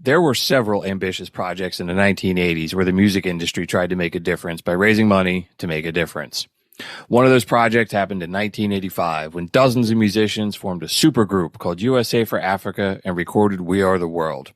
There were several ambitious projects in the 1980s where the music industry tried to make a difference by raising money to make a difference. One of those projects happened in 1985 when dozens of musicians formed a supergroup called USA for Africa and recorded We Are the World.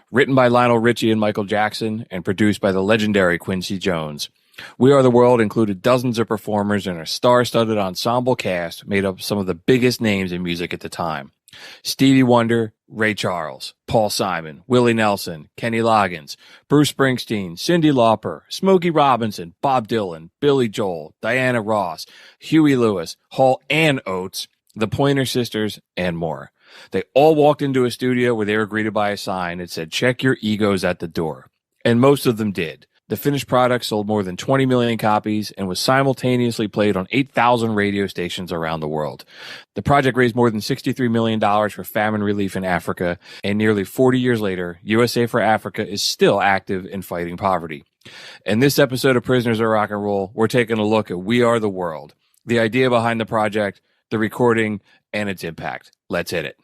Written by Lionel Richie and Michael Jackson and produced by the legendary Quincy Jones, We Are the World included dozens of performers and a star-studded ensemble cast made up of some of the biggest names in music at the time. Stevie Wonder, Ray Charles, Paul Simon, Willie Nelson, Kenny Loggins, Bruce Springsteen, Cyndi Lauper, Smokey Robinson, Bob Dylan, Billy Joel, Diana Ross, Huey Lewis, Hall and Oates, the Pointer Sisters, and more. They all walked into a studio where they were greeted by a sign that said, "Check your egos at the door." And most of them did. The finished product sold more than 20 million copies and was simultaneously played on 8,000 radio stations around the world. The project raised more than $63 million for famine relief in Africa, and nearly 40 years later, USA for Africa is still active in fighting poverty. In this episode of Prisoners of Rock and Roll, we're taking a look at We Are the World, the idea behind the project, the recording, and its impact. Let's hit it.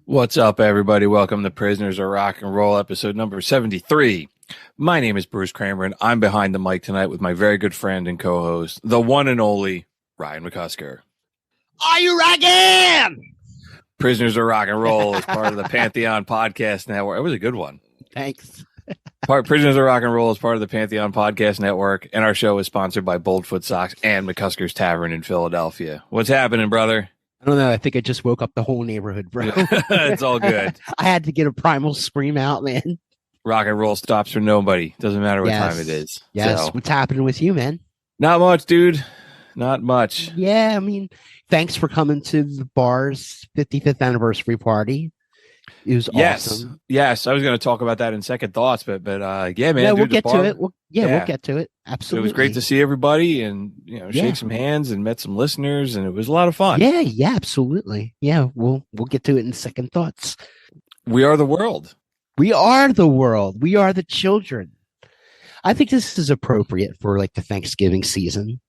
What's up, everybody? Welcome to Prisoners of Rock and Roll, episode number 73. My name is Bruce Kramer, and I'm behind the mic tonight with my very good friend and co-host, the one and only Ryan McCusker. Are you rocking? Prisoners of Rock and Roll is part of the Pantheon Podcast Network. It was a good one. Thanks. Prisoners of Rock and Roll is part of the Pantheon Podcast Network, and our show is sponsored by Boldfoot Socks and McCusker's Tavern in Philadelphia. What's happening, brother? I don't know. I think I just woke up the whole neighborhood, bro. It's all good. I had to get a primal scream out, man. Rock and roll stops for nobody. Doesn't matter what time it is. Yes. So. What's happening with you, man? Not much, dude. Not much. Yeah, I mean, thanks for coming to the bar's 55th anniversary party. It was awesome. Yes. I was going to talk about that in second thoughts, but yeah, man. Yeah, dude, we'll get to it. We'll get to it. Absolutely. It was great to see everybody and, shake some hands and met some listeners, and it was a lot of fun. Yeah, absolutely. Yeah, we'll get to it in second thoughts. We are the world. We are the world. We are the children. I think this is appropriate for like the Thanksgiving season.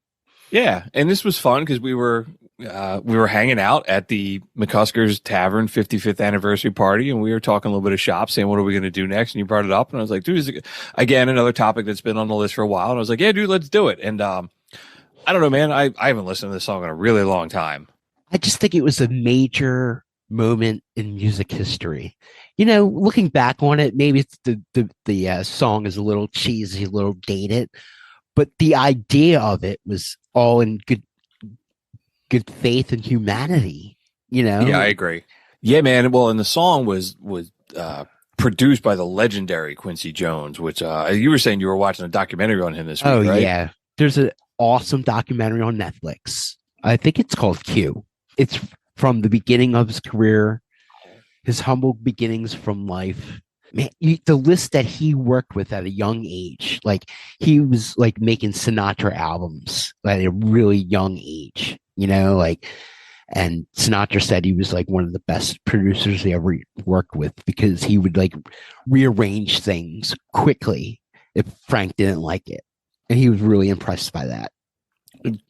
Yeah, and this was fun because we were hanging out at the McCusker's Tavern 55th anniversary party, and we were talking a little bit of shop, saying, what are we going to do next? And you brought it up, and I was like, dude, again, another topic that's been on the list for a while. And I was like, yeah, dude, let's do it. And I don't know, man, I haven't listened to this song in a really long time. I just think it was a major moment in music history. Looking back on it, maybe it's the song is a little cheesy, a little dated, but the idea of it was all in good faith and humanity, Yeah, I agree. Yeah, man. Well, and the song was produced by the legendary Quincy Jones, which you were saying you were watching a documentary on him this week, right? Yeah. There's an awesome documentary on Netflix. I think it's called Q. It's from the beginning of his career, his humble beginnings from life. Man, the list that he worked with at a young age, like he was like making Sinatra albums at a really young age, and Sinatra said he was like one of the best producers he ever worked with because he would like rearrange things quickly if Frank didn't like it. And he was really impressed by that.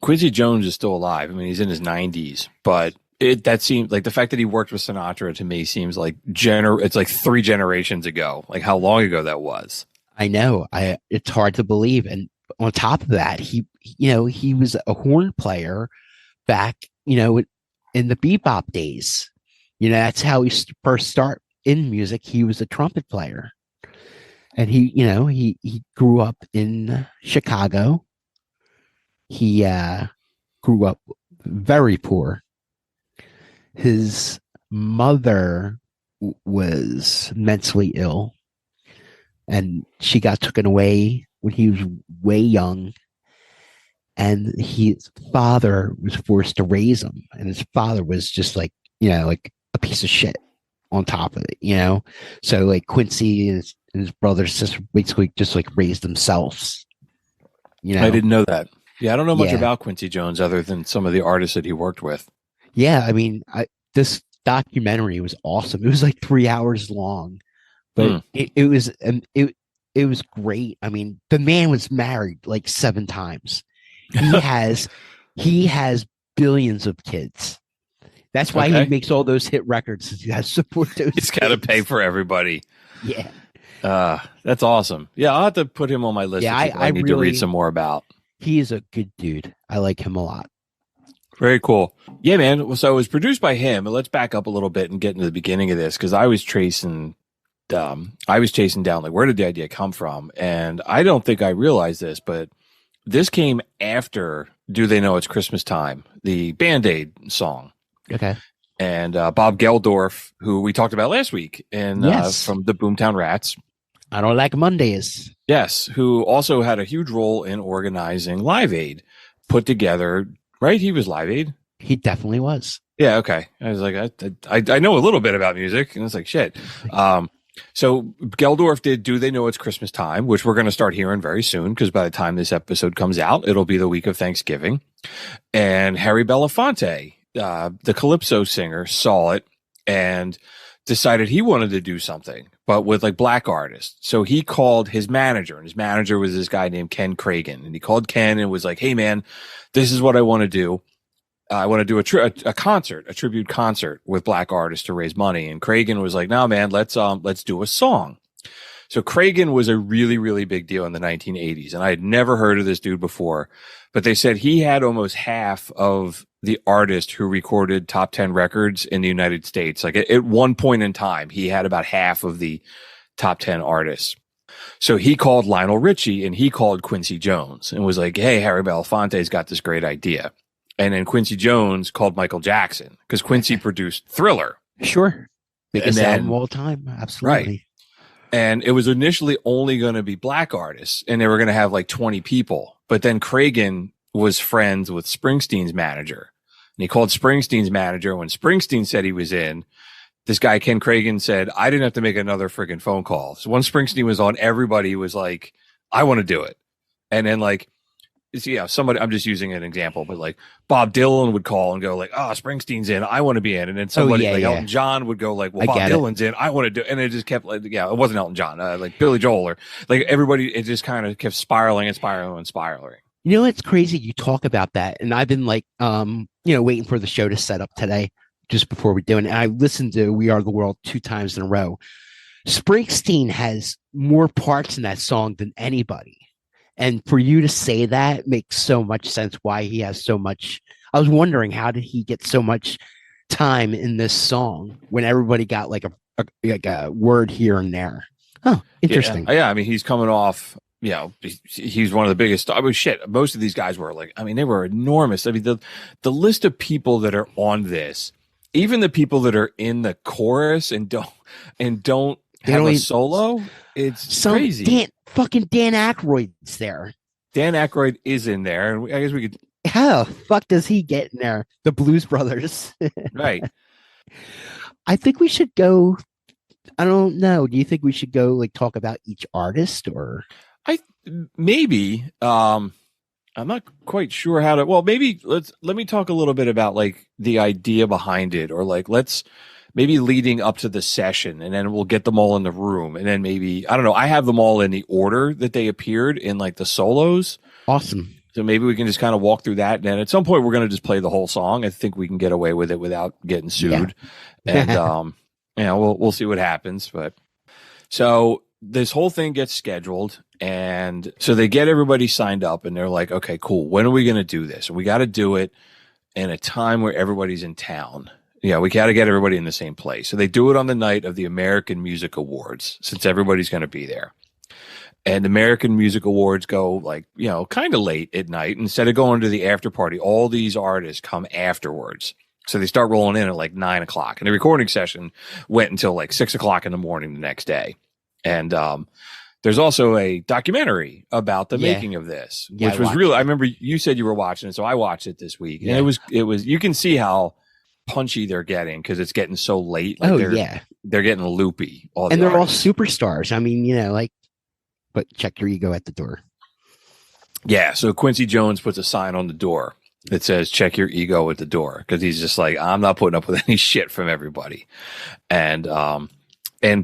Quincy Jones is still alive. I mean, he's in his 90s, but that seems like the fact that he worked with Sinatra to me seems like it's like 3 generations ago, like how long ago that was. I know. It's hard to believe. And on top of that, he was a horn player back, in the bebop days. That's how he first started in music. He was a trumpet player. And he grew up in Chicago. He grew up very poor. His mother was mentally ill, and she got taken away when he was way young. And his father was forced to raise him, and his father was just like like a piece of shit on top of it. So like Quincy and his brother and sister basically just like raised themselves. I didn't know that. Yeah, I don't know much Yeah. about Quincy Jones other than some of the artists that he worked with. Yeah, I mean, this documentary was awesome. It was like 3 hours long, but it was it was great. I mean, the man was married like 7 times. He has billions of kids. That's why Okay. he makes all those hit records. He has to support those. He's got to kids. pay for everybody. Yeah, That's awesome. Yeah, I'll have to put him on my list. Yeah, of people I need to read some more about. he is a good dude. I like him a lot. Very cool. Yeah, man. Well, so it was produced by him. And let's back up a little bit and get into the beginning of this because I was chasing down like where did the idea come from? And I don't think I realized this, but this came after "Do They Know It's Christmas Time," the Band-Aid song. Okay. And Bob Geldorf, who we talked about last week, and Yes. from the Boomtown Rats. I don't like Mondays. Yes, who also had a huge role in organizing Live Aid, put together, right? He was Live Aid. He definitely was. Yeah, okay. I was like, I know a little bit about music, and it's like, shit. So Geldorf did "Do They Know It's Christmas Time," which we're going to start hearing very soon, because by the time this episode comes out, it'll be the week of Thanksgiving. And Harry Belafonte, the Calypso singer, saw it and decided he wanted to do something, but with like black artists. So he called his manager, and his manager was this guy named Ken Cragen. And he called Ken and was like, "Hey man, this is what I want to do. I want to do a concert, a tribute concert with black artists to raise money." And Cragen was like, "No, man, let's do a song." So Cragen was a really, really big deal in the 1980s. And I had never heard of this dude before, but they said he had almost half of the artists who recorded top 10 records in the United States. Like at one point in time, he had about half of the top 10 artists. So he called Lionel Richie and he called Quincy Jones and was like, "Hey, Harry Belafonte's got this great idea." And then Quincy Jones called Michael Jackson because Quincy produced Thriller. Sure. Biggest And then- album of all time. Absolutely. And it was initially only going to be black artists, and they were going to have like 20 people. But then Cragen was friends with Springsteen's manager, and he called Springsteen's manager. When Springsteen said he was in, this guy, Ken Cragen, said, "I didn't have to make another friggin' phone call." So once Springsteen was on, everybody was like, "I want to do it." And then like, somebody, I'm just using an example, but like Bob Dylan would call and go like, "Oh, Springsteen's in, I want to be in." And then somebody like Elton John would go like, "Well, Bob Dylan's in, I want to do." And it just kept like, it wasn't Elton John, like Billy Joel or like everybody. It just kind of kept spiraling and spiraling and spiraling. It's crazy you talk about that. And I've been like, waiting for the show to set up today just before we do it. And I listened to We Are the World 2 times in a row. Springsteen has more parts in that song than anybody. And for you to say that makes so much sense why he has so much. I was wondering, how did he get so much time in this song when everybody got like a word here and there? Oh, interesting. Yeah, I mean, he's coming off, he's one of the biggest. I mean, shit, most of these guys were like, I mean, they were enormous. I mean, the list of people that are on this, even the people that are in the chorus and don't have a solo, it's crazy. Dan Aykroyd's there. Dan Aykroyd is in there, and I guess we could. How the fuck does he get in there? The Blues Brothers, right? I think we should go. I don't know. Do you think we should go like talk about each artist, or maybe? I'm not quite sure how to. Well, maybe let me talk a little bit about like the idea behind it, or like maybe leading up to the session, and then we'll get them all in the room. And then maybe, I don't know, I have them all in the order that they appeared in like the solos. Awesome. So maybe we can just kind of walk through that. And then at some point we're going to just play the whole song. I think we can get away with it without getting sued. Yeah. And, we'll see what happens. But so this whole thing gets scheduled. And so they get everybody signed up and they're like, "Okay, cool. When are we going to do this? And we got to do it in a time where everybody's in town. Yeah, we got to get everybody in the same place." So they do it on the night of the American Music Awards, since everybody's going to be there. And American Music Awards go like, kind of late at night. Instead of going to the after party, all these artists come afterwards. So they start rolling in at like 9 o'clock. And the recording session went until like 6 o'clock in the morning the next day. And there's also a documentary about the making of this, which was really, I remember you said you were watching it. So I watched it this week. And it was, you can see how punchy they're getting because it's getting so late. Like they're getting loopy. And they're all superstars. I mean, but check your ego at the door. Yeah. So Quincy Jones puts a sign on the door that says, check your ego at the door. Because he's just like, I'm not putting up with any shit from everybody. And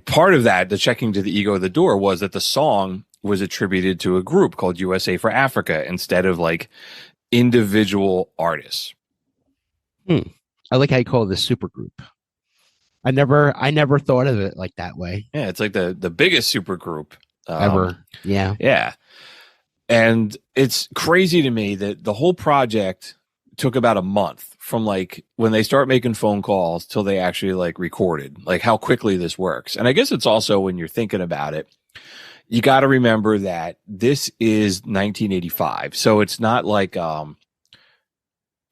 part of that, the checking to the ego at the door, was that the song was attributed to a group called USA for Africa instead of like individual artists. I like how you call it the super group. I never thought of it like that way. Yeah. It's like the biggest super group ever. Yeah. Yeah. And it's crazy to me that the whole project took about a month from like when they start making phone calls till they actually like recorded, like how quickly this works. And I guess it's also when you're thinking about it, you got to remember that this is 1985. So it's not like,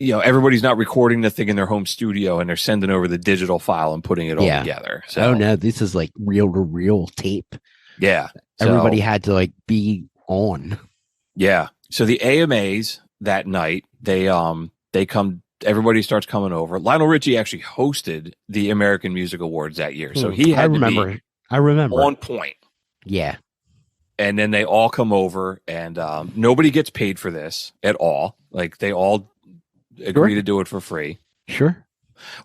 everybody's not recording the thing in their home studio and they're sending over the digital file and putting it all together. So, oh no, this is like reel to reel tape. Yeah. Everybody had to like be on. Yeah. So the AMAs that night, they come, everybody starts coming over. Lionel Richie actually hosted the American Music Awards that year. So he had I remember on point. Yeah. And then they all come over and nobody gets paid for this at all. Like they all agree to do it for free. Sure.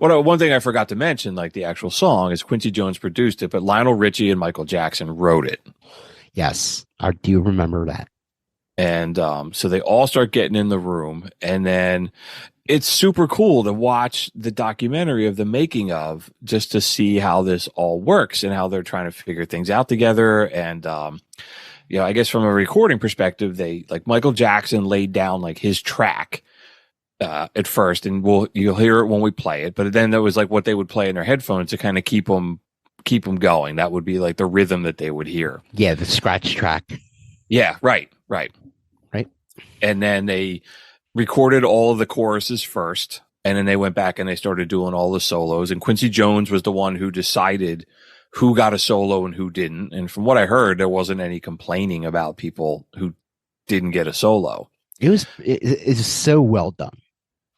Well, one thing I forgot to mention, like the actual song is Quincy Jones produced it, but Lionel Richie and Michael Jackson wrote it. Yes. I do remember that. And so they all start getting in the room, and then it's super cool to watch the documentary of the making of, just to see how this all works and how they're trying to figure things out together. And, I guess from a recording perspective, they like Michael Jackson laid down like his track at first, and you'll hear it when we play it. But then that was like what they would play in their headphones to kind of keep them going. That would be like the rhythm that they would hear. Yeah, the scratch track. Yeah, right. And then they recorded all of the choruses first, and then they went back and they started doing all the solos. And Quincy Jones was the one who decided who got a solo and who didn't. And from what I heard, there wasn't any complaining about people who didn't get a solo. It's so well done.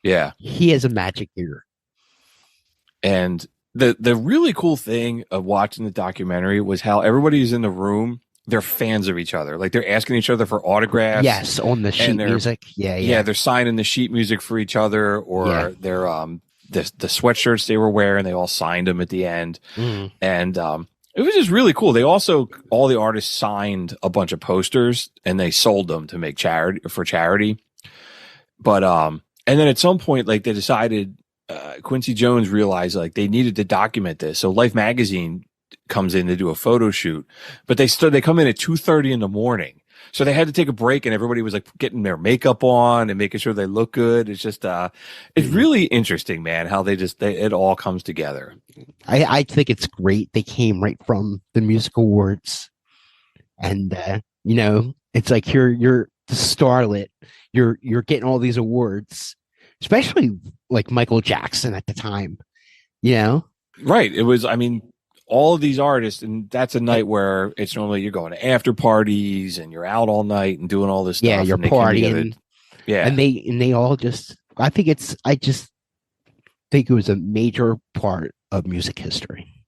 Yeah. He has a magic ear. And the really cool thing of watching the documentary was how everybody's in the room. They're fans of each other. Like they're asking each other for autographs. Yes, on the sheet music. Yeah. They're signing the sheet music for each other, or they're the sweatshirts they were wearing. They all signed them at the end, and it was just really cool. They also, all the artists signed a bunch of posters and they sold them to make charity. But and then at some point, like they decided, Quincy Jones realized like they needed to document this. So Life magazine comes in to do a photo shoot, but they come in at 2:30 in the morning. So they had to take a break, and everybody was like getting their makeup on and making sure they look good. It's just, it's really interesting, man, how it all comes together. I think it's great. They came right from the music awards, and it's like you're the starlet. You're getting all these awards, especially like Michael Jackson at the time. Right. It was, I mean, all of these artists, and that's a night where it's normally you're going to after parties and you're out all night and doing all this stuff. Yeah, you're partying. Yeah, and they all just. I just think it was a major part of music history.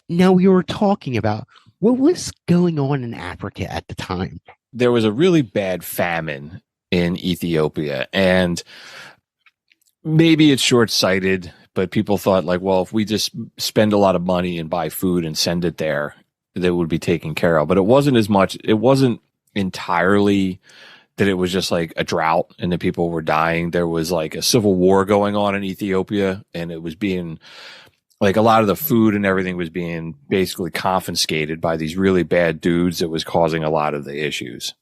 Now, we were talking about what was going on in Africa at the time. There was a really bad famine in Ethiopia, and maybe it's short-sighted, but people thought like, well, if we just spend a lot of money and buy food and send it there, they would be taken care of. But it wasn't as much. It wasn't entirely that it was just like a drought and the people were dying. There was like a civil war going on in Ethiopia, and it was being like a lot of the food and everything was being basically confiscated by these really bad dudes that was causing a lot of the issues.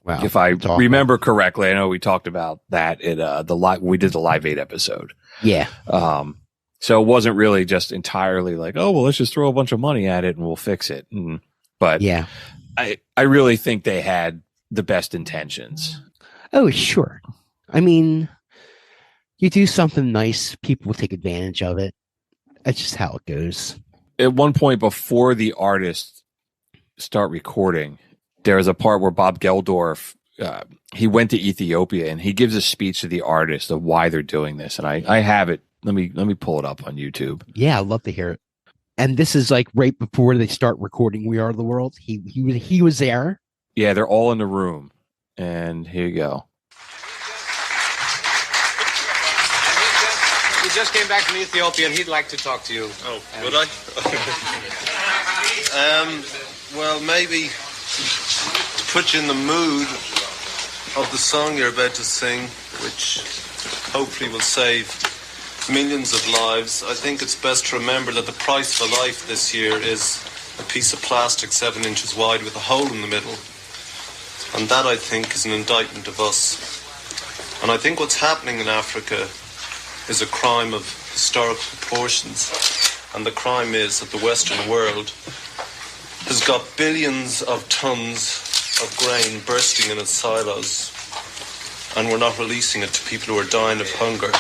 Wow. If I remember correctly, I know we talked about that at we did the Live Aid episode. Yeah. So it wasn't really just entirely like, oh, well, let's just throw a bunch of money at it and we'll fix it. But yeah, I really think they had the best intentions. Oh, sure. I mean, you do something nice, people will take advantage of it. That's just how it goes. At one point before the artists start recording, there is a part where Bob Geldorf, he went to Ethiopia and he gives a speech to the artists of why they're doing this. And I have it. Let me pull it up on YouTube. Yeah, I'd love to hear it. And this is like right before they start recording "We Are the World." He was there. Yeah, they're all in the room. And here you go. He just came back from Ethiopia and he'd like to talk to you. Oh, would I? Well, maybe to put you in the mood of the song you're about to sing, which hopefully will save millions of lives, I think it's best to remember that the price for life this year is a piece of plastic 7 inches wide with a hole in the middle. And that, I think, is an indictment of us. And I think what's happening in Africa is a crime of historic proportions. And the crime is that the Western world has got billions of tons of grain bursting in its silos, and we're not releasing it to people who are dying of hunger.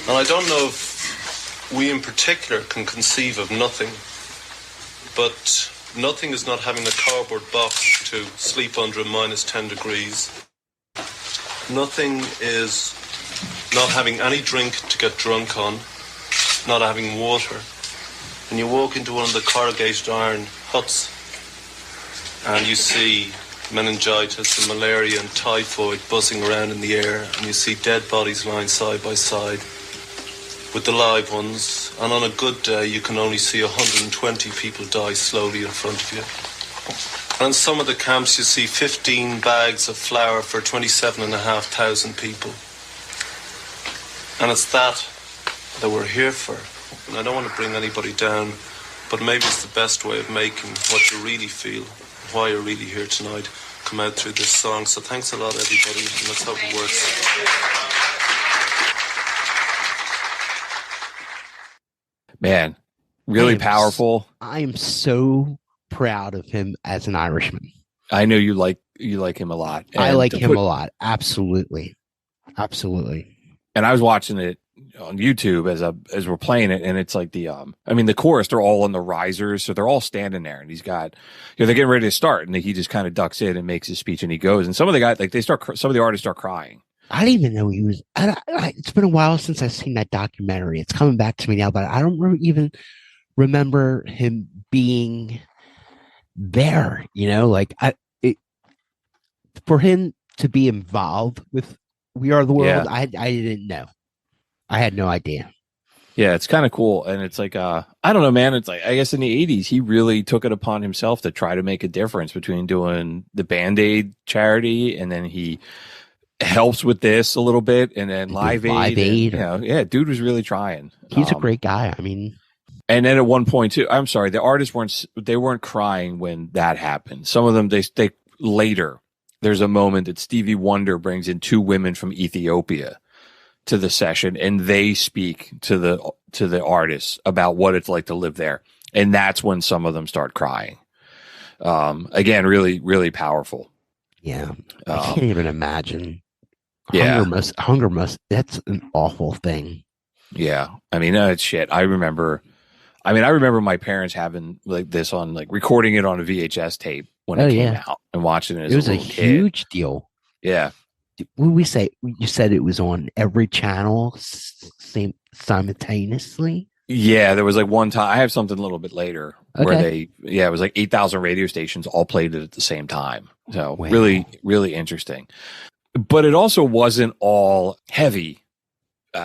And I don't know if we in particular can conceive of nothing, but nothing is not having a cardboard box to sleep under at -10 degrees. Nothing is not having any drink to get drunk on, not having water. And you walk into one of the corrugated iron huts and you see meningitis and malaria and typhoid buzzing around in the air, and you see dead bodies lying side by side with the live ones, and on a good day you can only see 120 people die slowly in front of you. And in some of the camps you see 15 bags of flour for 27,500 people. And it's that we're here for. And I don't want to bring anybody down, but maybe it's the best way of making what you really feel, why you're really here tonight, come out through this song. So thanks a lot, everybody, and let's hope it works. Man, really powerful. I am so proud of him as an Irishman. I know you like him a lot. I like him a lot. Absolutely. Absolutely. And I was watching it on YouTube as we're playing it, and it's like the chorus, they're all on the risers, so they're all standing there, and he's got, they're getting ready to start, and he just kind of ducks in and makes his speech, and he goes, and some of the guys, some of the artists start crying. I didn't even know he was. It's been a while since I've seen that documentary. It's coming back to me now, but I don't even remember him being there. For him to be involved with "We Are the World," I didn't know. I had no idea. Yeah, it's kind of cool. And it's like, I don't know, man. It's like, I guess in the 80s, he really took it upon himself to try to make a difference between doing the Band-Aid charity, and then he helps with this a little bit, and then Live Aid. Dude was really trying. He's a great guy. I mean, and then at one point too, I'm sorry, the artists weren't crying when that happened. Some of them, they later, there's a moment that Stevie Wonder brings in 2 women from Ethiopia to the session, and they speak to the artists about what it's like to live there, and that's when some of them start crying. Again, really, really powerful. Yeah, I can't even imagine. Yeah, hunger must. That's an awful thing. Yeah, I mean, it's shit. I remember my parents having like this on, like recording it on a VHS tape when it came out and watching it. As it was a huge kid. deal. Yeah. When we say, you said it was on every channel simultaneously. Yeah, there was like one time. I have something a little bit later where it was like 8,000 radio stations all played it at the same time. So really, really interesting. But it also wasn't all heavy,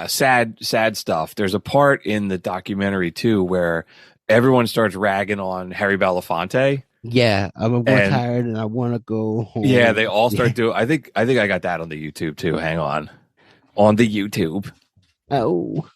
sad stuff. There's a part in the documentary too where everyone starts ragging on Harry Belafonte. Yeah, I'm tired and I want to go home. Yeah, they all start doing. I think I got that on the YouTube too. Hang on the YouTube. Oh.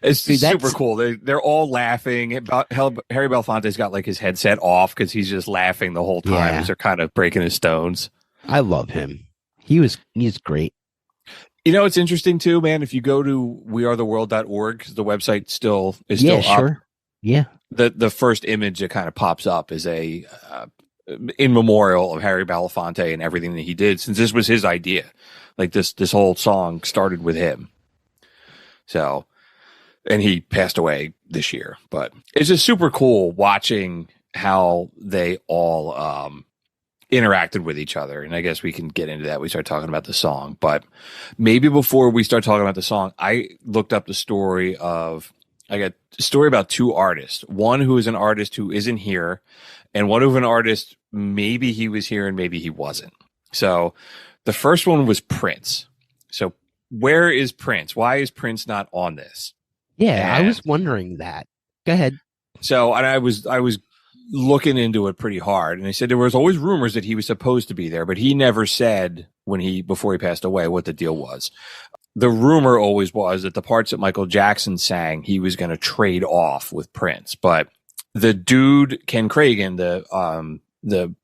It's Dude, super that's- cool. They're all laughing. Harry Belafonte's got like his headset off because he's just laughing the whole time Yeah. as they're kind of breaking his stones. I love him. He's great. You know, it's interesting too, man. If you go to wearetheworld.org, 'cause the website is still Yeah, up. sure. Yeah. The first image that kind of pops up is a in memorial of Harry Belafonte and everything that he did, since this was his idea. Like this whole song started with him. So, and he passed away this year, but it's just super cool watching how they all interacted with each other. And I guess we can get into that. We start talking about the song, but maybe before we start talking about the song, I looked up the story I got a story about two artists, one who is an artist who isn't here, and one of an artist, maybe he was here and maybe he wasn't. So the first one was Prince. So where is Prince? Why is Prince not on this? Yeah, I And- was wondering that. Go ahead. So, and I was looking into it pretty hard, and they said there was always rumors that he was supposed to be there, but he never said before he passed away what the deal was. The rumor always was that the parts that Michael Jackson sang, he was going to trade off with Prince, but the dude Ken Cragen, the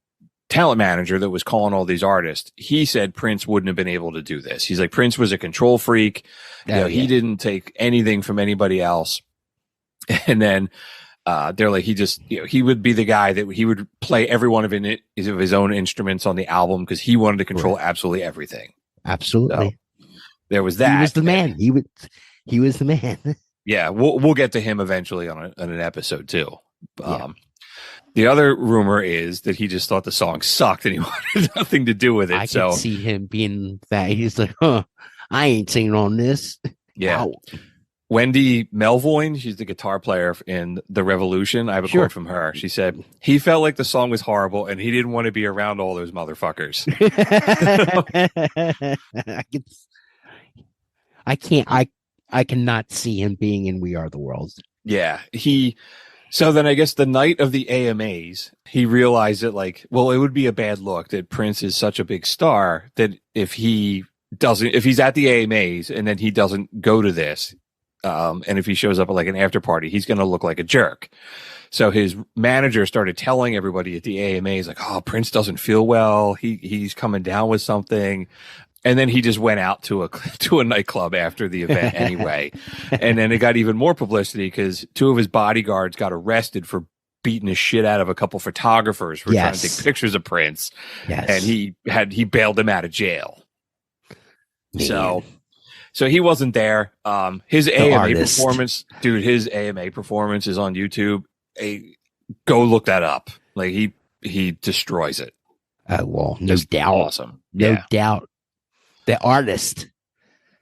talent manager that was calling all these artists, he said Prince wouldn't have been able to do this. He's like, Prince was a control freak. He didn't take anything from anybody else. And then they're like, he would be the guy that he would play every one of his own instruments on the album because he wanted to control absolutely everything. Absolutely. So, there was that. He was the man. He was the man. Yeah, we'll get to him eventually on an episode too. The other rumor is that he just thought the song sucked and he wanted nothing to do with it. I so can see him being that. He's like, I ain't singing on this. yeah. Ow. Wendy Melvoin, she's the guitar player in The Revolution. I have a Sure. quote from her. She said, he felt like the song was horrible and he didn't want to be around all those motherfuckers. I cannot see him being in We Are the World. Yeah. So then I guess the night of the AMAs, he realized that it would be a bad look that Prince is such a big star that if he's at the AMAs and then he doesn't go to this, and if he shows up at like an after party, he's going to look like a jerk. So his manager started telling everybody at the AMAs like, oh, Prince doesn't feel well. He's coming down with something. And then he just went out to a nightclub after the event anyway. And then it got even more publicity because two of his bodyguards got arrested for beating the shit out of a couple photographers for trying to take pictures of Prince. Yes. And he bailed them out of jail. Man. So he wasn't there. His AMA artist. performance, dude, his AMA performance is on YouTube. Go look that up. Like he destroys it. Well, no It's doubt. awesome. No Yeah. doubt. The artist.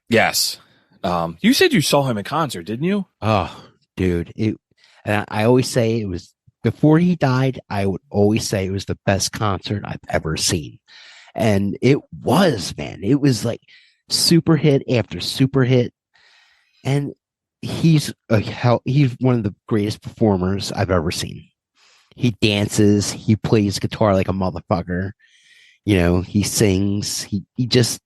Yes. You said you saw him in concert, didn't you? Oh, dude. I always say it was before he died, I would always say it was the best concert I've ever seen. And it was, man. It was like super hit after super hit. And he's one of the greatest performers I've ever seen. He dances, he plays guitar like a motherfucker. He sings. He just,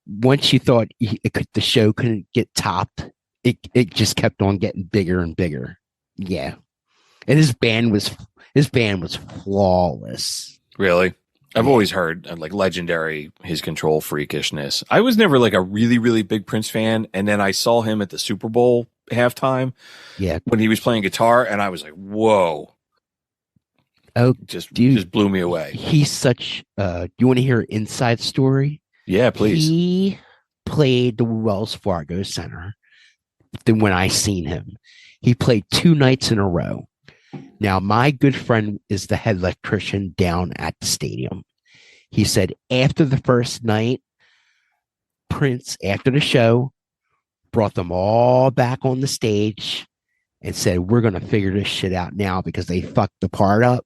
once you thought the show couldn't get topped, it just kept on getting bigger and bigger. Yeah. And his band was flawless. Really? I've always heard legendary his control freakishness. I was never like a really, really big Prince fan. And then I saw him at the Super Bowl halftime. Yeah. When he was playing guitar and I was like, whoa. Oh, Just dude. blew me away. He's such you want to hear an inside story? Yeah, please. He played the Wells Fargo Center when I seen him. He played 2 nights in a row. Now, my good friend is the head electrician down at the stadium. He said after the first night, Prince, after the show, brought them all back on the stage and said, we're going to figure this shit out now because they fucked the part up.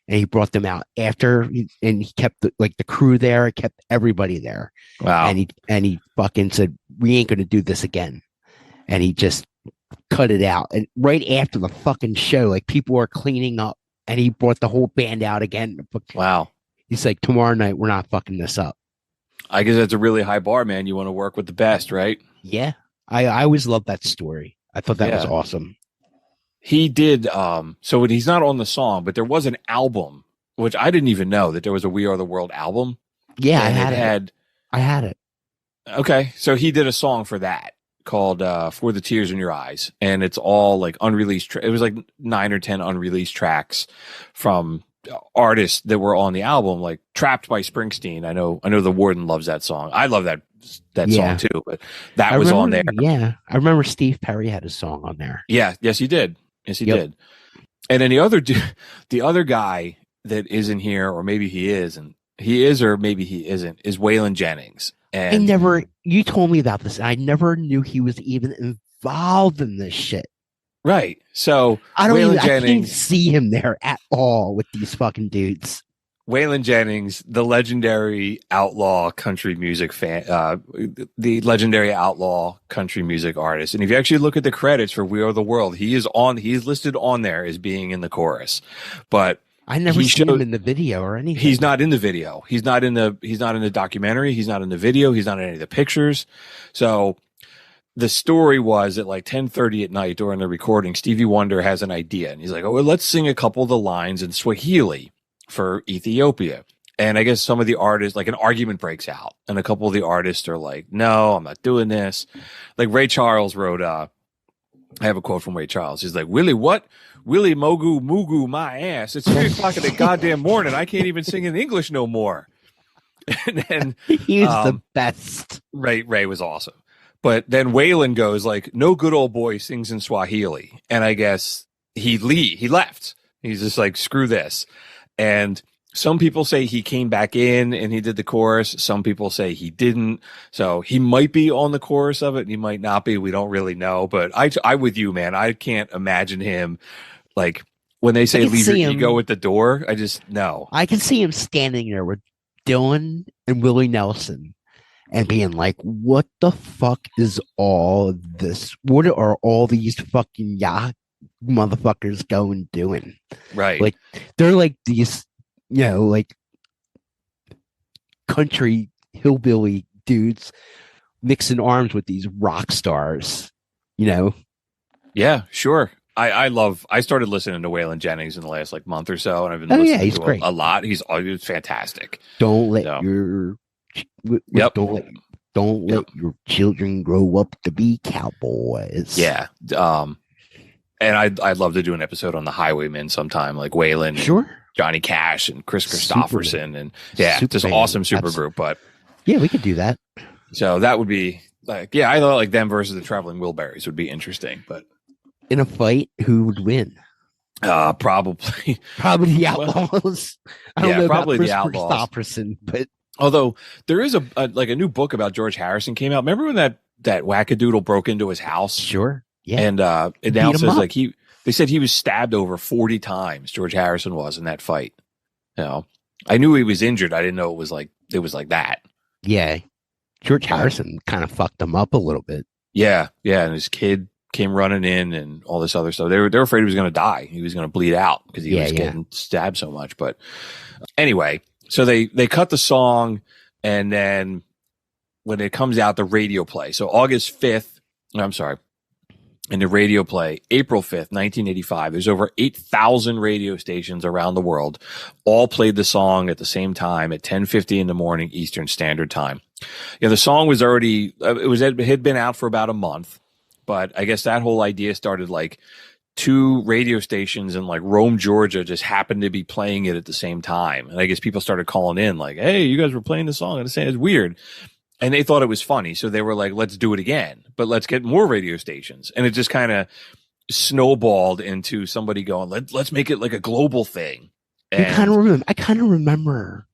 And he brought them out after, and he kept the crew there, kept everybody there. Wow. And he fucking said, we ain't going to do this again. And he just cut it out. And right after the fucking show, people were cleaning up and he brought the whole band out again. Wow. He's like, tomorrow night, we're not fucking this up. I guess that's a really high bar, man. You want to work with the best, right? Yeah. I always loved that story. I thought that was Yeah. awesome. He did. So he's not on the song, but there was an album, which I didn't even know that there was a We Are the World album. Yeah, And I had it. I had it. Okay. So he did a song for that called For the Tears in Your Eyes. And it's all like unreleased. It was like 9 or 10 unreleased tracks from artists that were on the album, like Trapped by Springsteen. I know the Warden loves that song. I love that Yeah. song too, but that was on there. Yeah. I remember Steve Perry had a song on there. Yeah. Yes, he did. Yes, he Yep. did. And then the other guy that isn't here, or maybe he is, and he is, or maybe he isn't, is Waylon Jennings. And You told me about this. I never knew he was even involved in this shit. right. So I Waylon can't Jennings, see him there at all with these fucking dudes. Waylon Jennings, the legendary outlaw country music fan, the legendary outlaw country music artist. And if you actually look at the credits for We Are the World, he's listed on there as being in the chorus, but I never he seen him showed- in the video or anything. he's not in the video. He's not in the documentary. He's not in the video. He's not in any of the pictures. So the story was at like 10:30 at night during the recording, Stevie Wonder has an idea and he's like, oh, well, let's sing a couple of the lines in Swahili for Ethiopia. And I guess some of the artists, like an argument breaks out and a couple of the artists are like, no, I'm not doing this. Like Ray Charles wrote, I have a quote from Ray Charles. He's like, Willie, what? Willie Mogu Mugu my ass. It's 3:00 in the goddamn morning. I can't even sing in English no more. And then He's the best. Ray was awesome. But then Waylon goes like, no good old boy sings in Swahili. And I guess he left. He's just like, screw this. And some people say he came back in and he did the chorus. Some people say he didn't. So he might be on the chorus of it. And he might not be. We don't really know. But I with you, man. I can't imagine him like when they say leave your ego at the door. I just no. I can see him standing there with Dylan and Willie Nelson and being like, what the fuck is all this? What are all these fucking motherfuckers going doing? Right. Like, they're like these, like country hillbilly dudes mixing arms with these rock stars, Yeah, sure. I started listening to Waylon Jennings in the last like month or so, and I've been listening he's to great. a lot. He's fantastic. Don't let So. your Yep. don't let your children grow up to be cowboys. Yeah. And I'd love to do an episode on the Highwaymen sometime, like Waylon, Sure. Johnny Cash, and Chris Christopherson, and just Superman. awesome super group. But Yeah, we could do that. so that would be like, yeah, I thought like them versus the Traveling Wilburys would be interesting, but In a fight, who would win? probably. Probably the Outlaws. I don't Yeah, know probably about the Chris Outlaws. Christopherson, but Although there is a new book about George Harrison came out. Remember when that wackadoodle broke into his house? sure. Yeah. And it now Beat him says up. like they said he was stabbed over 40 times. George Harrison was in that fight. I knew he was injured. I didn't know it was like that. Yeah. George Harrison kind of fucked him up a little bit. Yeah. And his kid came running in and all this other stuff. They were afraid he was going to die. He was going to bleed out because he was getting stabbed so much. But anyway, so they cut the song, and then when it comes out, the radio play. So August 5th, I'm sorry. In the radio play, April 5th, 1985, there's over 8,000 radio stations around the world, all played the song at the same time at 10:50 in the morning Eastern Standard Time. Yeah, the song was already, it had been out for about a month, but I guess that whole idea started like 2 radio stations in like Rome, Georgia just happened to be playing it at the same time. And I guess people started calling in like, hey, you guys were playing the song at the same, it's weird. And they thought it was funny. So they were like, let's do it again, but let's get more radio stations. And it just kind of snowballed into somebody going, let's make it like a global thing. I kind of remember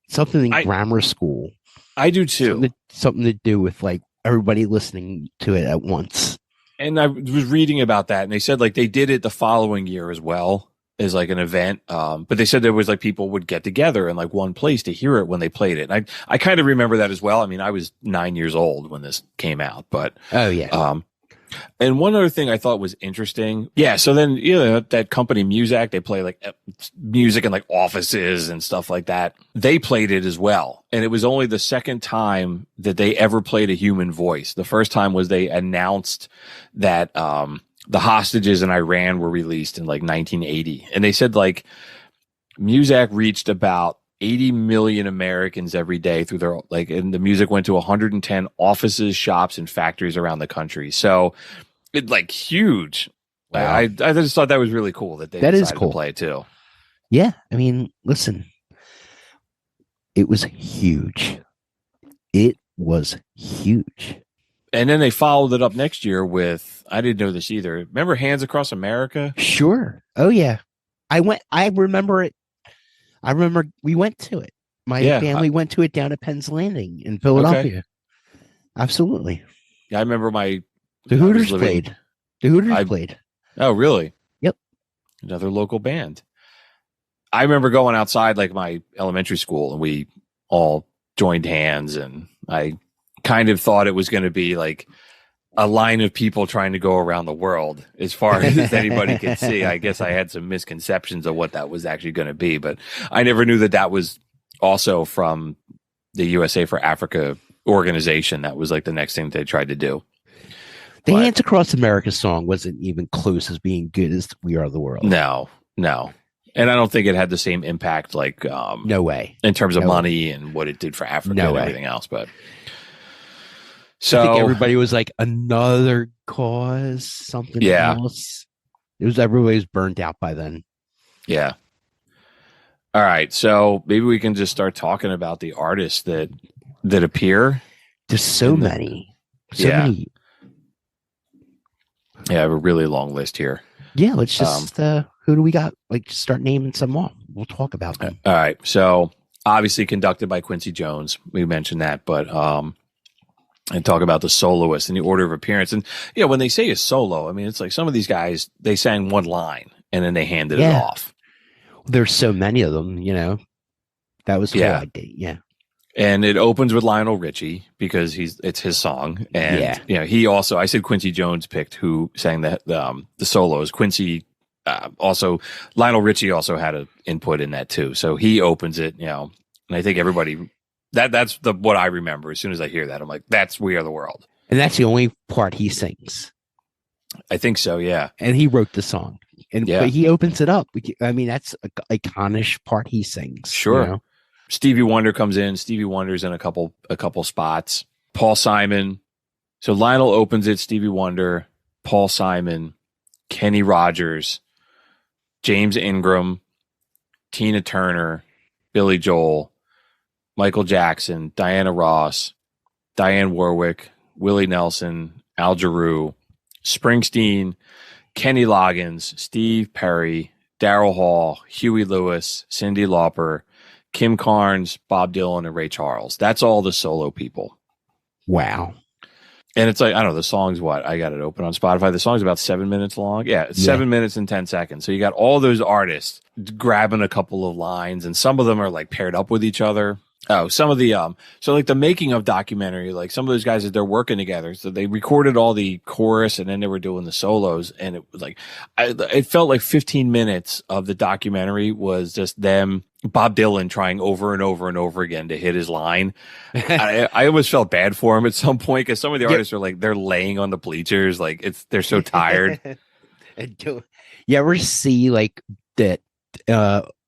something in grammar school. I do too. Something to do with like everybody listening to it at once. And I was reading about that, and they said like they did it the following year as well as like an event. But they said there was like people would get together in like one place to hear it when they played it. And I kind of remember that as well. I mean, I was 9 years old when this came out, but oh yeah. And one other thing I thought was interesting. Yeah. So then, that company Muzak, they play like music in like offices and stuff like that. They played it as well. And it was only the second time that they ever played a human voice. The first time was they announced that, the hostages in Iran were released in like 1980. And they said like Muzak reached about 80 million Americans every day through their and the music went to 110 offices, shops, and factories around the country. So it's like huge. Wow. I just thought that was really cool that they decided to play it too. Yeah. I mean, listen, it was huge. It was huge. And then they followed it up next year with, I didn't know this either. Remember Hands Across America? Sure. Oh yeah. I remember it. I remember we went to it. My family went to it down at Penn's Landing in Philadelphia. Okay. Absolutely. Yeah, I remember the Hooters played. The Hooters played. Oh, really? Yep. Another local band. I remember going outside like my elementary school and we all joined hands, and I kind of thought it was going to be like a line of people trying to go around the world as far as anybody could see. I guess I had some misconceptions of what that was actually going to be, but I never knew that was also from the USA for Africa organization. That was like the next thing they tried to do. The Hands Across America song wasn't even close as being good as We Are the World. No. And I don't think it had the same impact, like, no way, in terms of money and what it did for Africa and everything else. But so I think everybody was like, another cause, something else. Everybody was burnt out by then. Yeah. All right. So maybe we can just start talking about the artists that appear. There's so many. Many. Yeah, I have a really long list here. Yeah, let's just who do we got? Like, just start naming some more. We'll talk about them. All right. So obviously conducted by Quincy Jones. We mentioned that, but and talk about the soloist and the order of appearance. And when they say a solo, I mean, it's like some of these guys, they sang one line and then they handed it off. There's so many of them, That was the whole idea. Yeah. And it opens with Lionel Richie because it's his song. And he also, I said Quincy Jones picked who sang the solos. Quincy also, Lionel Richie also had an input in that too. So he opens it, and I think everybody, that's what I remember. As soon as I hear that, I'm like, that's We Are the World. And that's the only part he sings. I think so. Yeah. And he wrote the song, but he opens it up. I mean, that's a iconic part he sings. Sure. Stevie Wonder comes in. Stevie Wonder's in a couple spots. Paul Simon. So Lionel opens it. Stevie Wonder, Paul Simon, Kenny Rogers, James Ingram, Tina Turner, Billy Joel, Michael Jackson, Diana Ross, Diane Warwick, Willie Nelson, Al Jarreau, Springsteen, Kenny Loggins, Steve Perry, Daryl Hall, Huey Lewis, Cyndi Lauper, Kim Carnes, Bob Dylan, and Ray Charles. That's all the solo people. Wow. And it's like, I don't know, the song's what? I got it open on Spotify. The song's about 7 minutes long. Yeah, it's 7 minutes and 10 seconds. So you got all those artists grabbing a couple of lines, and some of them are like paired up with each other. Oh, some of the so like the making of documentary, like some of those guys that they're working together. So they recorded all the chorus and then they were doing the solos, and it was like it felt like 15 minutes of the documentary was just them, Bob Dylan trying over and over and over again to hit his line. I almost felt bad for him at some point because some of the artists are like they're laying on the bleachers, like they're so tired. You ever see like that?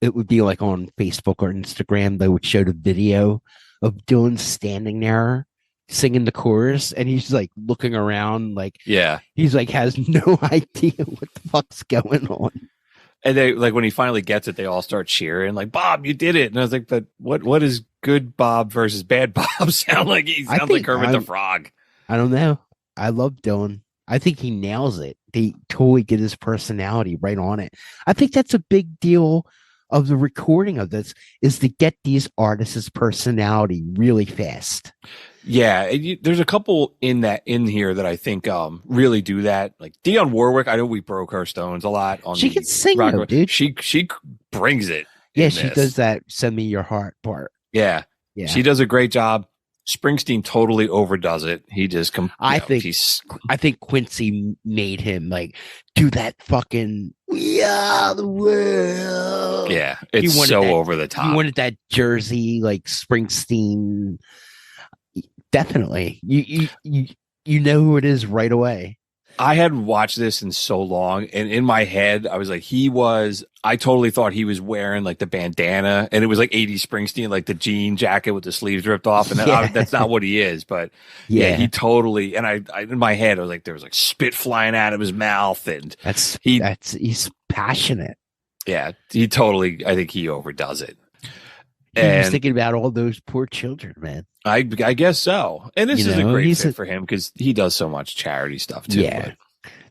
It would be like on Facebook or Instagram, they would show the video of Dylan standing there singing the chorus, and he's like looking around, like he's like has no idea what the fuck's going on. And they like when he finally gets it, they all start cheering, like, Bob, you did it. And I was like, but what is good Bob versus bad Bob sound like? He sounds like Kermit the Frog. I don't know. I love Dylan. I think he nails it. They totally get his personality right on it. I think that's a big deal of the recording of this, is to get these artists' personality really fast. Yeah, there's a couple in here that I think really do that. Like Dionne Warwick, I know we broke her stones a lot. She can sing, though, dude. She brings it. Yeah, she does that "Send Me Your Heart" part. Yeah, she does a great job. Springsteen totally overdoes it. He just I think Quincy made him like do that fucking "We Are the World." Yeah, it's so over the top. You wanted that Jersey like Springsteen. Definitely, you know who it is right away. I hadn't watched this in so long, and in my head, I was like, I totally thought he was wearing like the bandana, and it was like 80s Springsteen, like the jean jacket with the sleeves ripped off, and that's not what he is, but yeah, he totally, and I in my head, I was like, there was like spit flying out of his mouth, and he's passionate. Yeah, he totally, I think he overdoes it. He was thinking about all those poor children, man. I guess so. And this is a great fit for him because he does so much charity stuff too. Yeah.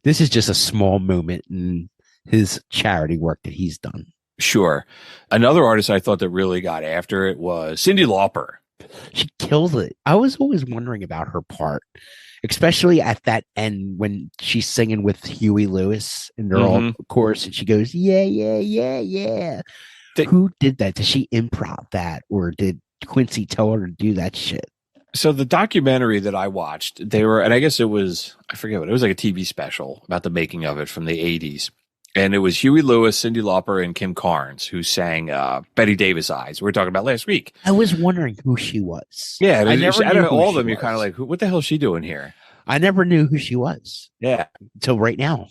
This is just a small moment in his charity work that he's done. Sure. Another artist I thought that really got after it was Cyndi Lauper. She killed it. I was always wondering about her part, especially at that end when she's singing with Huey Lewis and they're all chorus and she goes, yeah, yeah, yeah, yeah. Who did that? Did she improv that, or did Quincy tell her to do that shit? So the documentary that I watched, and I guess it was, I forget what, it was like a TV special about the making of it from the 80s. And it was Huey Lewis, Cyndi Lauper, and Kim Carnes who sang Betty Davis Eyes. We were talking about last week. I was wondering who she was. Yeah, I never knew all of them. You're kind of like, what the hell is she doing here? I never knew who she was. Yeah. Until right now.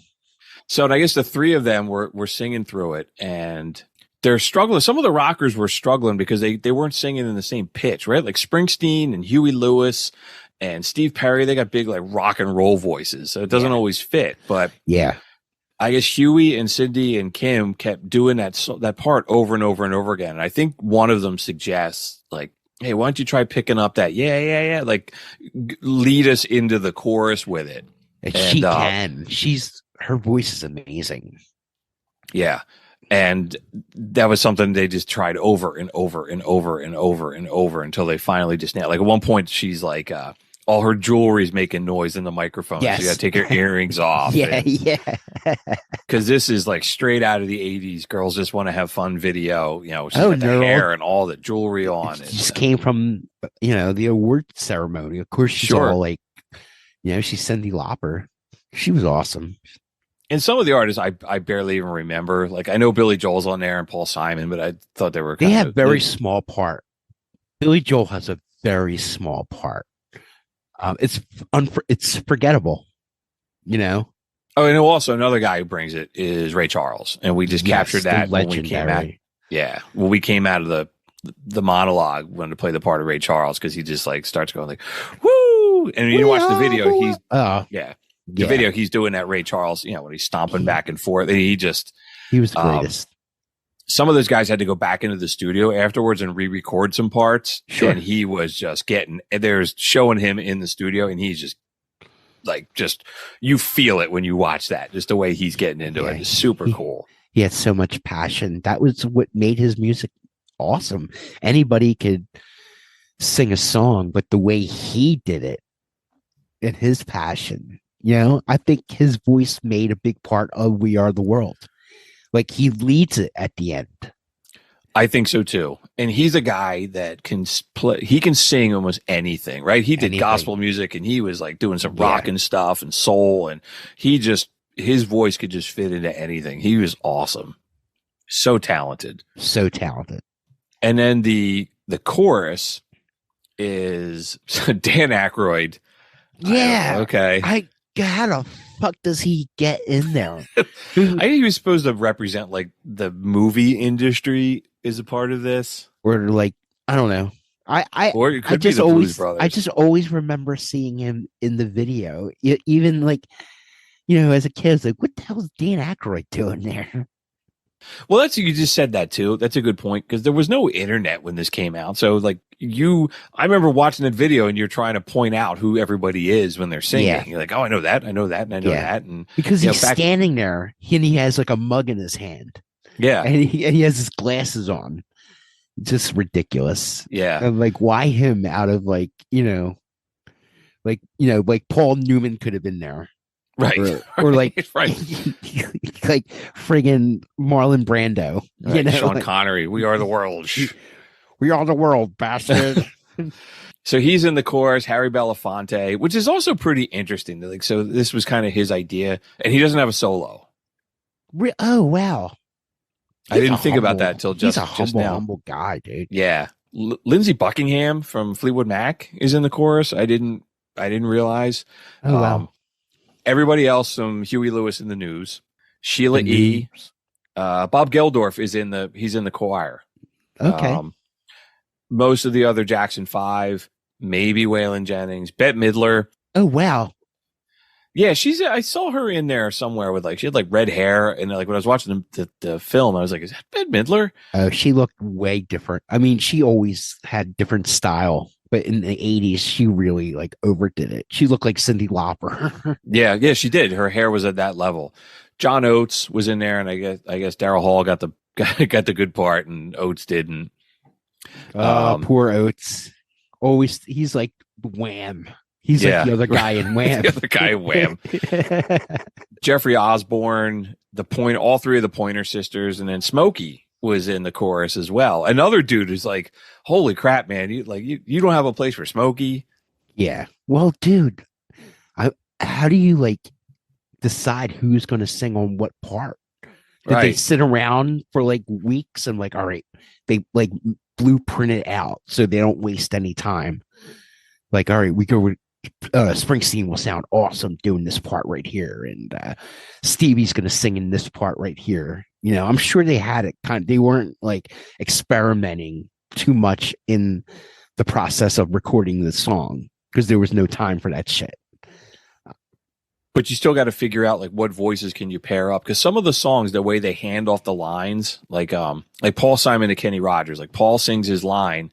So I guess the three of them were singing through it, and they're struggling. Some of the rockers were struggling because they weren't singing in the same pitch, right? Like Springsteen and Huey Lewis and Steve Perry, they got big like rock and roll voices, so it doesn't always fit. But yeah, I guess Huey and Cyndi and Kim kept doing that part over and over and over again. And I think one of them suggests like, hey, why don't you try picking up that yeah, like lead us into the chorus with it. And she can. Her voice is amazing. Yeah. And that was something they just tried over and over and over and over and over until they finally just nailed. Like at one point, she's like, all her jewelry's making noise in the microphone. Yes. So you got to take your earrings off. Yeah. Because this is like straight out of the 80s. Girls just want to have fun video. You know, she's got the hair and all the jewelry on. It just came from, the award ceremony. Of course, she's all like, she's Cyndi Lauper. She was awesome. And some of the artists I barely even remember. Like I know Billy Joel's on there and Paul Simon, but I thought they were. They have very small part. Billy Joel has a very small part. It's forgettable, Oh, and also another guy who brings it is Ray Charles, and we just captured that when we came out. Yeah, when we came out of the monologue when to play the part of Ray Charles because he just like starts going like, "Woo!" And when you watch the video, he's the video he's doing that Ray Charles, when he's stomping back and forth. He was the greatest. Some of those guys had to go back into the studio afterwards and re-record some parts. Sure. And he was just there's showing him in the studio and he's just you feel it when you watch that, just the way he's getting into it. It's super cool. He had so much passion. That was what made his music awesome. Anybody could sing a song, but the way he did it and his passion, I think his voice made a big part of We Are the World. Like he leads it at the end. I think so too. And he's a guy that can play. He can sing almost anything, right? He did gospel music and he was like doing some rock and stuff and soul. And his voice could just fit into anything. He was awesome. So talented. So talented. And then the chorus is Dan Aykroyd. Yeah. Okay. How the fuck does he get in there? I think he was supposed to represent like the movie industry is a part of this, or like I don't know. I just always remember seeing him in the video, even like as a kid. It's like, what the hell is Dan Aykroyd doing there? Well, you just said that too. That's a good point because there was no internet when this came out. So like I remember watching that video and you're trying to point out who everybody is when they're singing. Yeah. You're like, oh, I know that. And I know that. And because he's standing there and he has like a mug in his hand. Yeah. And he has his glasses on. Just ridiculous. Yeah. And like, why him out of like Paul Newman could have been there. Right. Or like, right. like friggin' Marlon Brando. Right. Sean Connery. We are the world. We are the world, bastard. So he's in the chorus, Harry Belafonte, which is also pretty interesting. Like, so this was kind of his idea, and he doesn't have a solo. Oh wow! I didn't think about that till he's just a humble, now. humble guy, dude. Yeah, Lindsey Buckingham from Fleetwood Mac is in the chorus. I didn't realize. Oh wow! Everybody else from Huey Lewis in the News, Sheila E. Bob Geldorf is he's in the choir. Okay. Most of the other Jackson 5, maybe Waylon Jennings, Bette Midler. Oh wow! Yeah, I saw her in there somewhere with she had red hair, and when I was watching the film, I was like, is that Bette Midler? Oh, she looked way different. I mean, she always had different style, but in the 80s, she really overdid it. She looked like Cyndi Lauper. yeah, she did. Her hair was at that level. John Oates was in there, and I guess Daryl Hall got the good part, and Oates didn't. Poor Oates. Always, he's like Wham. He's like the other guy in Wham. The other guy in Wham. Jeffrey Osborne, all three of the Pointer Sisters, and then Smokey was in the chorus as well. Another dude who's like, holy crap, man! You don't have a place for Smokey. Yeah. Well, dude, how do you decide who's going to sing on what part? Did they sit around for weeks and all right, they blueprint it out so they don't waste any time. All right, we go with Springsteen will sound awesome doing this part right here, and Stevie's going to sing in this part right here. I'm sure they had it they weren't experimenting too much in the process of recording the song because there was no time for that shit. But you still got to figure out what voices can you pair up, because some of the songs, the way they hand off the lines, like Paul Simon to Kenny Rogers, Paul sings his line,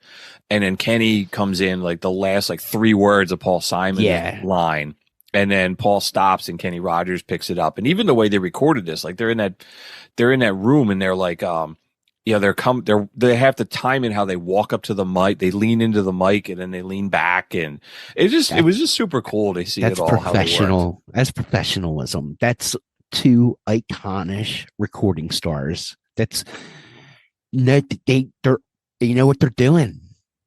and then Kenny comes in the last 3 words of Paul Simon's line, and then Paul stops and Kenny Rogers picks it up. And even the way they recorded this, they're in that room and they're they have to time it how they walk up to the mic, they lean into the mic and then they lean back, and it was just super cool to see it all. Professional. That's professionalism. That's 2 iconic recording stars. They know what they're doing.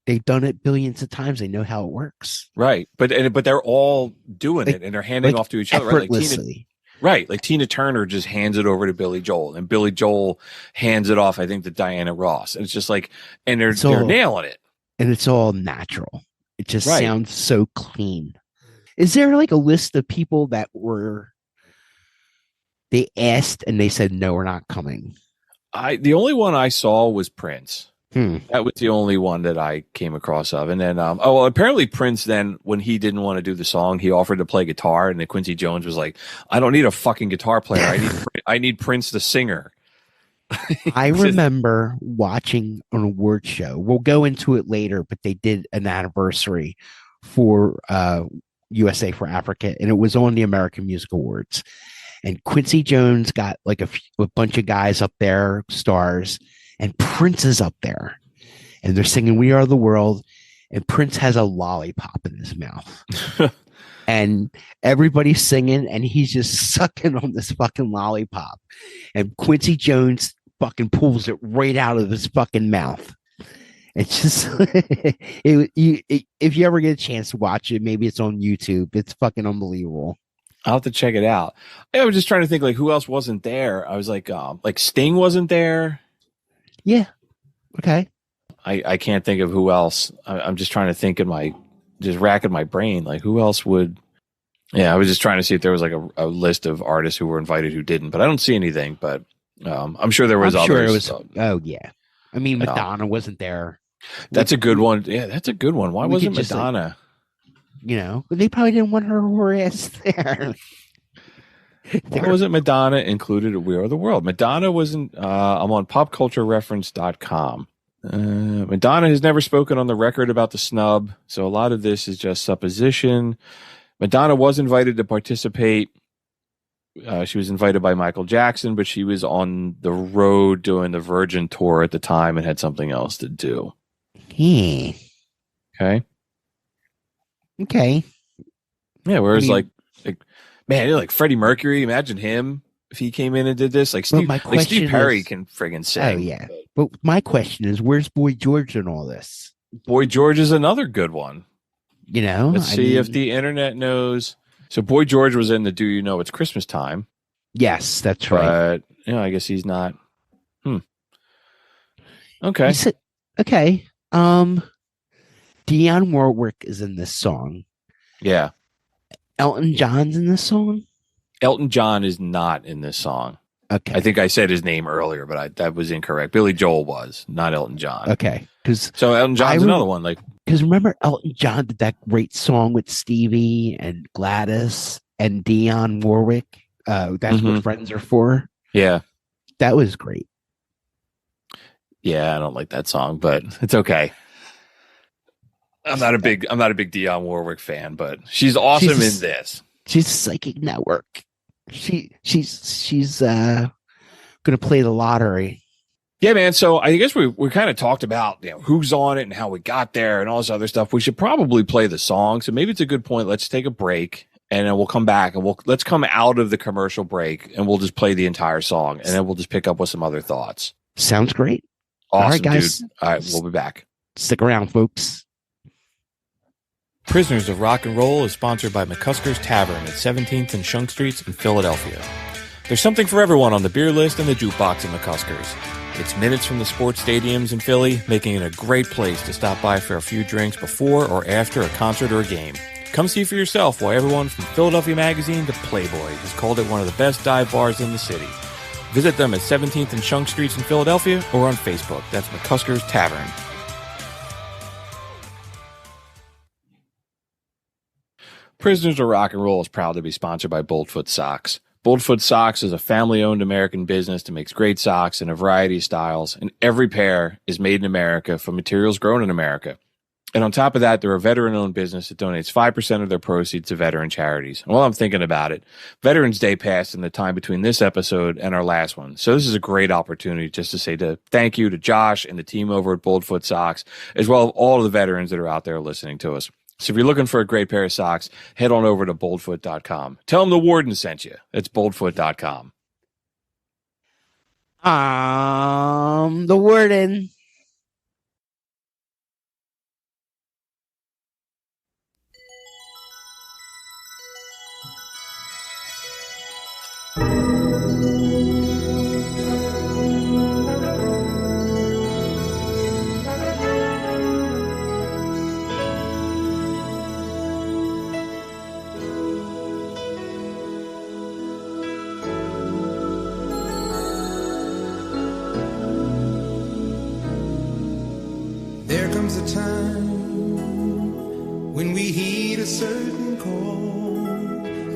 They've done it billions of times. They know how it works. Right. But they're all doing it and they're handing off to each other. Effortlessly. Right. Tina Turner just hands it over to Billy Joel, and Billy Joel hands it off, I think, to Diana Ross. And it's just and they're nailing it. And it's all natural. It just sounds so clean. Is there a list of people that they asked and they said, no, we're not coming? The only one I saw was Prince. That was the only one that I came across of. And then, apparently Prince then, when he didn't want to do the song, he offered to play guitar, and then Quincy Jones was like, I don't need a fucking guitar player. I need Prince the singer. I remember watching an award show. We'll go into it later, but they did an anniversary for USA for Africa, and it was on the American Music Awards. And Quincy Jones got a bunch of guys up there, stars, and Prince is up there, and they're singing "We Are the World," and Prince has a lollipop in his mouth, and everybody's singing, and he's just sucking on this fucking lollipop, and Quincy Jones fucking pulls it right out of his fucking mouth. It's just, if you ever get a chance to watch it, maybe it's on YouTube. It's fucking unbelievable. I'll have to check it out. I was just trying to think who else wasn't there. I was like Sting wasn't there. Yeah. Okay. I can't think of who else. I'm just trying to think just racking my brain. Who else would? Yeah, I was just trying to see if there was a list of artists who were invited who didn't, but I don't see anything. But I'm sure there was others. Sure it was. Oh yeah. I mean, Madonna wasn't there. That's a good one. Yeah, that's a good one. Why wasn't Madonna? They probably didn't want her ass there. Why wasn't Madonna included at We Are the World? Madonna wasn't. I'm on popculturereference.com. Madonna has never spoken on the record about the snub, so a lot of this is just supposition. Madonna was invited to participate. She was invited by Michael Jackson, but she was on the road doing the Virgin tour at the time and had something else to do. Okay. Yeah, whereas man, Freddie Mercury, imagine him if he came in and did this. Steve Perry can friggin' sing. Oh yeah. But my question is, where's Boy George in all this? Boy George is another good one. Let's see if the internet knows. So Boy George was in the Do You Know It's Christmas Time? Yes, that's right. But, I guess he's not. Okay. Okay. Dionne Warwick is in this song. Yeah. Elton John's in this song? Elton John is not in this song. Okay. I think I said his name earlier, but that was incorrect. Billy Joel was, not Elton John. Okay. So Elton John's another one. Because remember, Elton John did that great song with Stevie and Gladys and Dionne Warwick. That's what friends are for. Yeah. That was great. Yeah, I don't like that song, but it's okay. I'm not a big Dionne Warwick fan, but she's awesome in this. She's a psychic network. She's gonna play the lottery. Yeah, man. So I guess we kind of talked about who's on it and how we got there and all this other stuff. We should probably play the song. So maybe it's a good point. Let's take a break and then we'll come back and let's come out of the commercial break and we'll just play the entire song and then we'll just pick up with some other thoughts. Sounds great. Awesome, all right, guys. Dude. All right, we'll be back. Stick around, folks. Prisoners of Rock and Roll is sponsored by McCusker's Tavern at 17th and Shunk Streets in Philadelphia. There's something for everyone on the beer list and the jukebox at McCusker's. It's minutes from the sports stadiums in Philly, making it a great place to stop by for a few drinks before or after a concert or a game. Come see for yourself why everyone from Philadelphia Magazine to Playboy has called it one of the best dive bars in the city. Visit them at 17th and Shunk Streets in Philadelphia or on Facebook. That's McCusker's Tavern. Prisoners of Rock and Roll is proud to be sponsored by Boldfoot Socks. Boldfoot Socks is a family-owned American business that makes great socks in a variety of styles, and every pair is made in America from materials grown in America. And on top of that, they're a veteran-owned business that donates 5% of their proceeds to veteran charities. And while I'm thinking about it, Veterans Day passed in the time between this episode and our last one. So this is a great opportunity just to say thank you to Josh and the team over at Boldfoot Socks, as well as all of the veterans that are out there listening to us. So if you're looking for a great pair of socks, head on over to boldfoot.com. Tell them the warden sent you. It's boldfoot.com. The warden. There comes a time when we heed a certain call,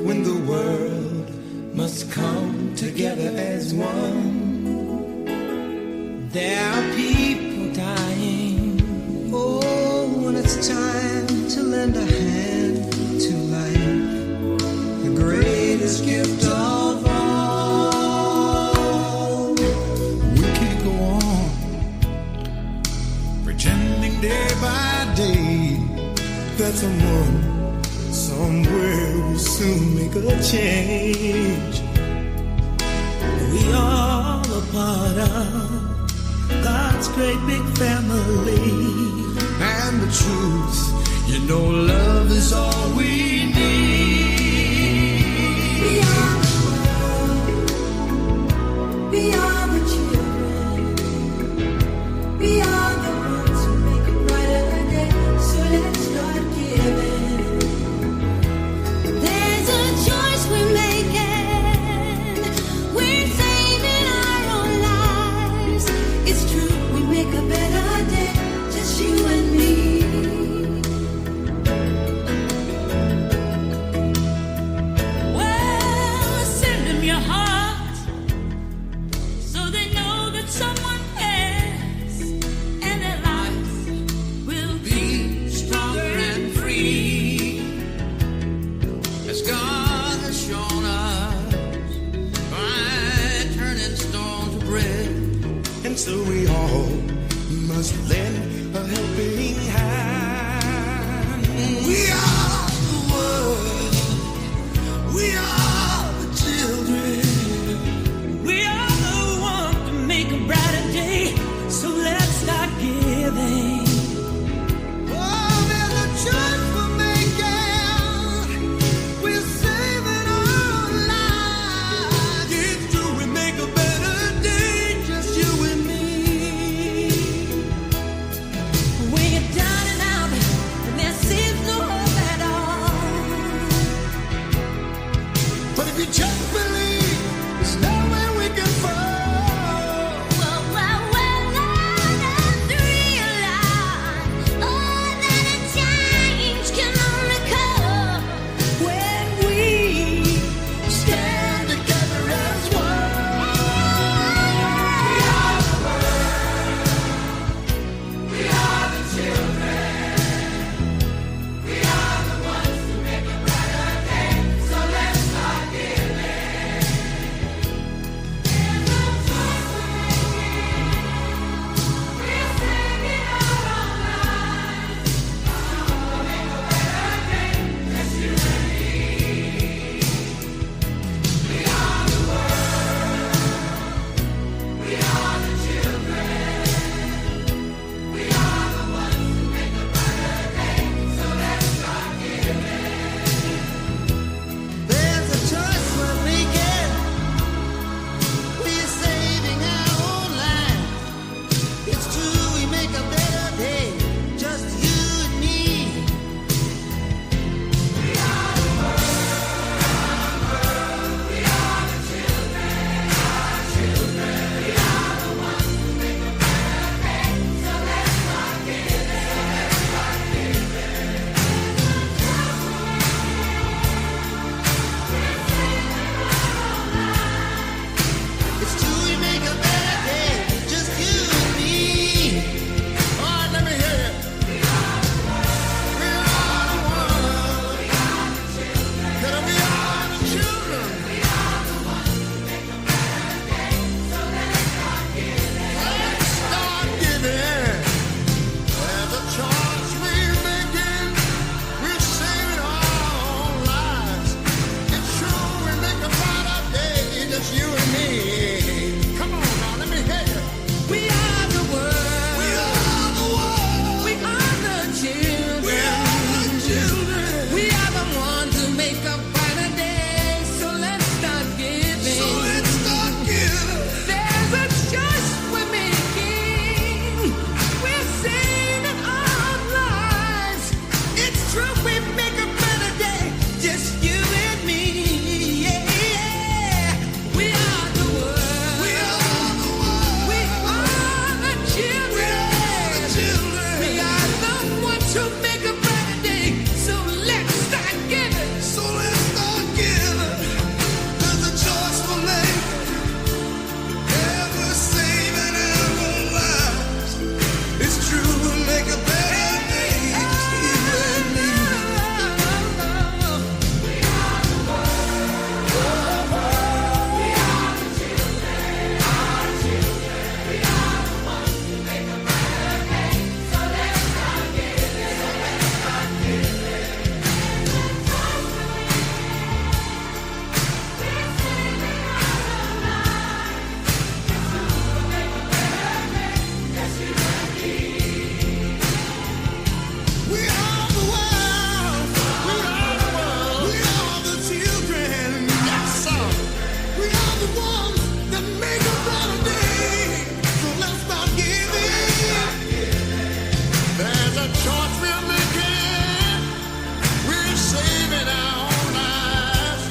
when the world must come together as one. There are people dying. Oh, when it's time to lend a hand to life, the greatest gift of all. We can't go on pretending day by day that someone somewhere will soon make a change. We all a part of God's great big family, and the truth, love is all we need. Beyond the world, beyond the children, beyond the ones who make a brighter day. So let's start giving. There's a choice we're making. We're saving our own lives. It's true, we make a better day, just you and me. Just believe there's nowhere we can fall. Stand together as There's a choice we're making. We're saving our own lives. It's true, we make a better day. Just you and me. We are the world. We are the children. Our children. We are the ones who make a better day. So let's start giving. It's true, we make a better day. Just you and me. All right, let me hear you. We are the world. We are the world. We are the children. We are the children. We are the ones who make a better day. So let's start giving. Let's start giving. There's a choice we're making. We're saving our own lives. It's true, we make a brighter day. Just you and me. Come on now, let me hear you. We are the world. We are the world. We are the children. We are the children. We are the ones who make a brighter day. So let's start giving. So let's start giving. There's a choice we're making. We're saving our lives. It's true, we make a better day. Just you and me. Yeah, yeah. We are the world. We are the world. We are the children. We are the children. We are the ones who make a better day. So let's start giving. So let's start giving. There's a choice we're making. Yeah, we're saving our lives. It's true, we'll make a better day. Just you and me. We are the world. We are the children. Our children. We are the ones who make a better day. So let's start giving. So let's start giving. We are the world. We are the world. We are the children. Yes, sir. We are the ones that make a better day. So let's start giving. There's a choice we're making. We're saving our own lives.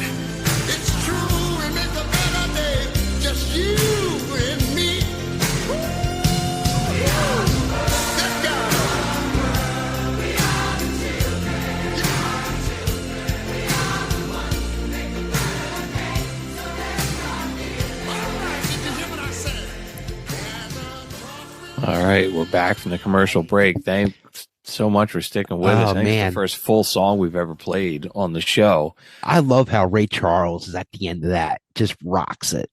It's true, we make a better day. Just you and me. That guy. All right, we're back from the commercial break. Thanks so much for sticking with us. Oh, I think it's man. the first full song we've ever played on the show. I love how Ray Charles is at the end of that. Just rocks it.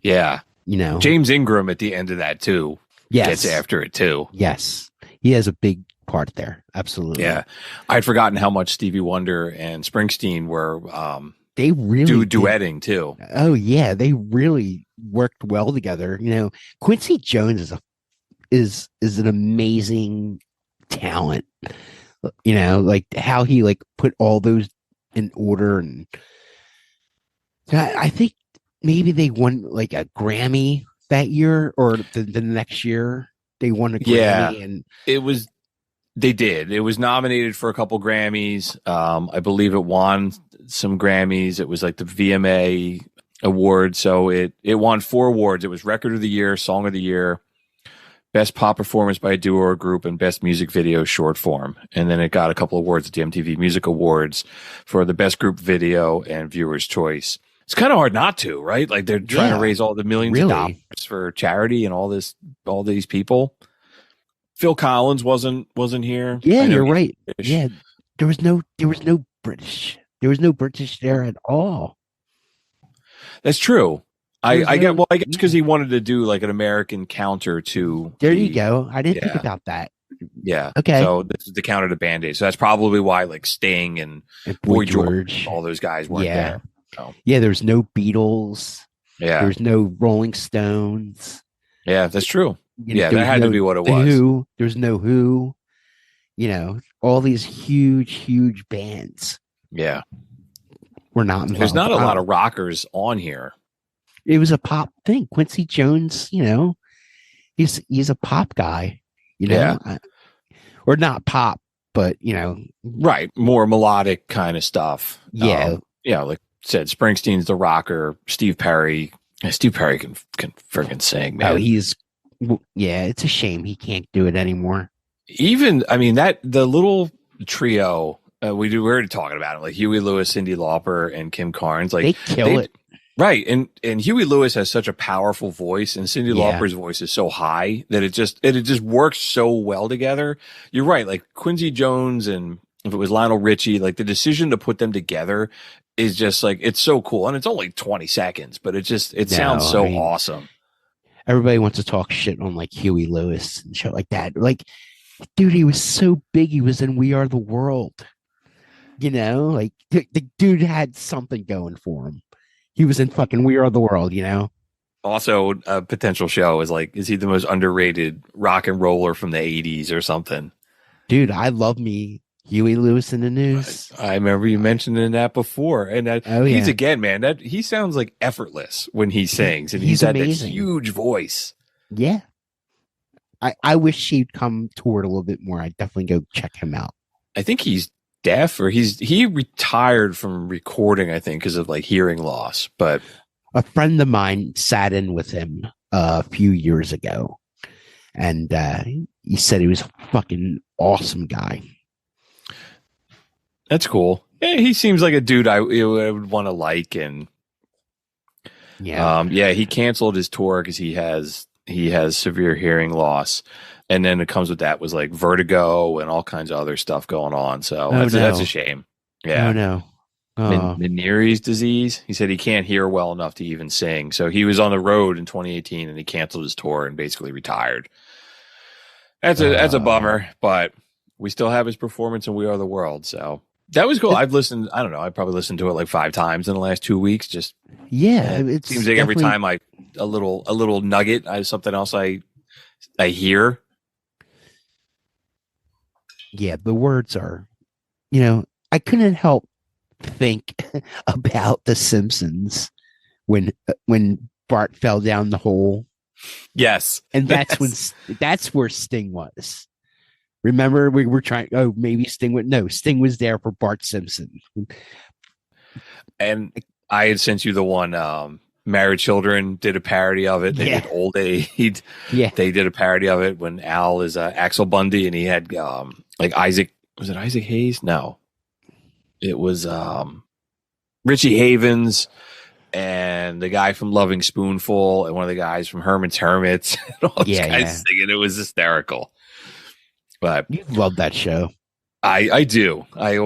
Yeah. You know. James Ingram at the end of that too. Yes. Gets after it too. Yes. He has a big part there. Absolutely. Yeah. I'd forgotten how much Stevie Wonder and Springsteen were They really did. duetting too. Oh yeah, they really worked well together. You know, Quincy Jones is an amazing talent. You know, like how he like put all those in order, and I think maybe they won like a Grammy that year or the next year. They won a Grammy, Yeah. and It was They did. It was nominated for a couple Grammys. I believe it won some Grammys. It was like the VMA award. So it won 4 awards. It was Record of the Year, Song of the Year, Best Pop Performance by a Duo or Group, and Best Music Video Short Form. And then it got a couple awards at the MTV Music Awards for the Best Group Video and Viewer's Choice. It's kind of hard not to, right? Like they're trying to raise all the millions of dollars for charity and all these people. Phil Collins wasn't here. Yeah, you're he's right. British. Yeah, there was no British. There was no British there at all. That's true. I guess no- because he wanted to do like an American counter to. There the- you go. I didn't think yeah. about that. Yeah. Okay. So this is the counter to Band-Aid. So that's probably why like Sting and And Boy George, all those guys weren't Yeah. there. So, Yeah, there was no Beatles. yeah. There was no Rolling Stones. Yeah, that's true. You know, Yeah, there that was had to no- be what it the was. Who. There's no Who. You know, all these huge bands Yeah. were not involved. There's not a lot of rockers on here. It was a pop thing. Quincy Jones, you know, he's a pop guy, you know, or not pop, but you know, Right. More melodic kind of stuff. yeah, Yeah, like I said, Springsteen's the rocker. Steve Perry. Steve Perry can freaking sing, man. yeah. It's a shame he can't do it anymore. Even I mean the little trio we're already talking about it, like Huey Lewis, Cyndi Lauper, and Kim Carnes. Like They kill it. right? And Huey Lewis has such a powerful voice, and Cyndi Yeah. Lauper's voice is so high that it just works so well together. You're right, like Quincy Jones and if it was Lionel Richie, like the decision to put them together is just like it's so cool, and it's only 20 seconds, but it sounds so awesome. Everybody wants to talk shit on like Huey Lewis and shit like that. Like, dude, he was so big. He was in We Are the World. You know, like the dude had something going for him. He was in fucking We Are the World, you know? Also, a potential show is like, is he the most underrated rock and roller from the 80s or something? Dude, I love me Huey Lewis in the News. I remember you mentioning that before. And he's again, man, that he sounds like effortless when he sings, and he's got that amazing. huge voice. Yeah. I wish he'd come toward a little bit more. I'd definitely go check him out. I think he's deaf, or he retired from recording, I think, because of like hearing loss. But A friend of mine sat in with him a few years ago, and he said he was a fucking awesome guy. that's cool. Yeah, he seems like a dude I would want to like. And Yeah. he canceled his tour because he has severe hearing loss, and then it comes with that was like vertigo and all kinds of other stuff going on. So that's a shame. Yeah. Oh no. Oh. Meniere's disease. He said he can't hear well enough to even sing. So he was on the road in 2018 and he canceled his tour and basically retired. That's a bummer, but we still have his performance in We Are the World. So that was cool. I've listened, I don't know, I probably listened to it like 5 times in the last 2 weeks. Just Yeah. it seems like every time a little nugget, something else I hear. Yeah, the words are, you know, I couldn't help think about The Simpsons when Bart fell down the hole, Yes. and that's where Sting was. Remember, we were trying. Oh, maybe Sting was Sting was there for Bart Simpson. And I had sent you the one, Married Children did a parody of it. They Yeah. did Old Aid. Yeah, They did a parody of it when Al is Axel Bundy, and he had like Isaac. Was it Isaac Hayes? No, it was Richie Havens and the guy from Loving Spoonful and one of the guys from Herman's Hermits. And all these guys singing. It was hysterical. But you love that show. I do. I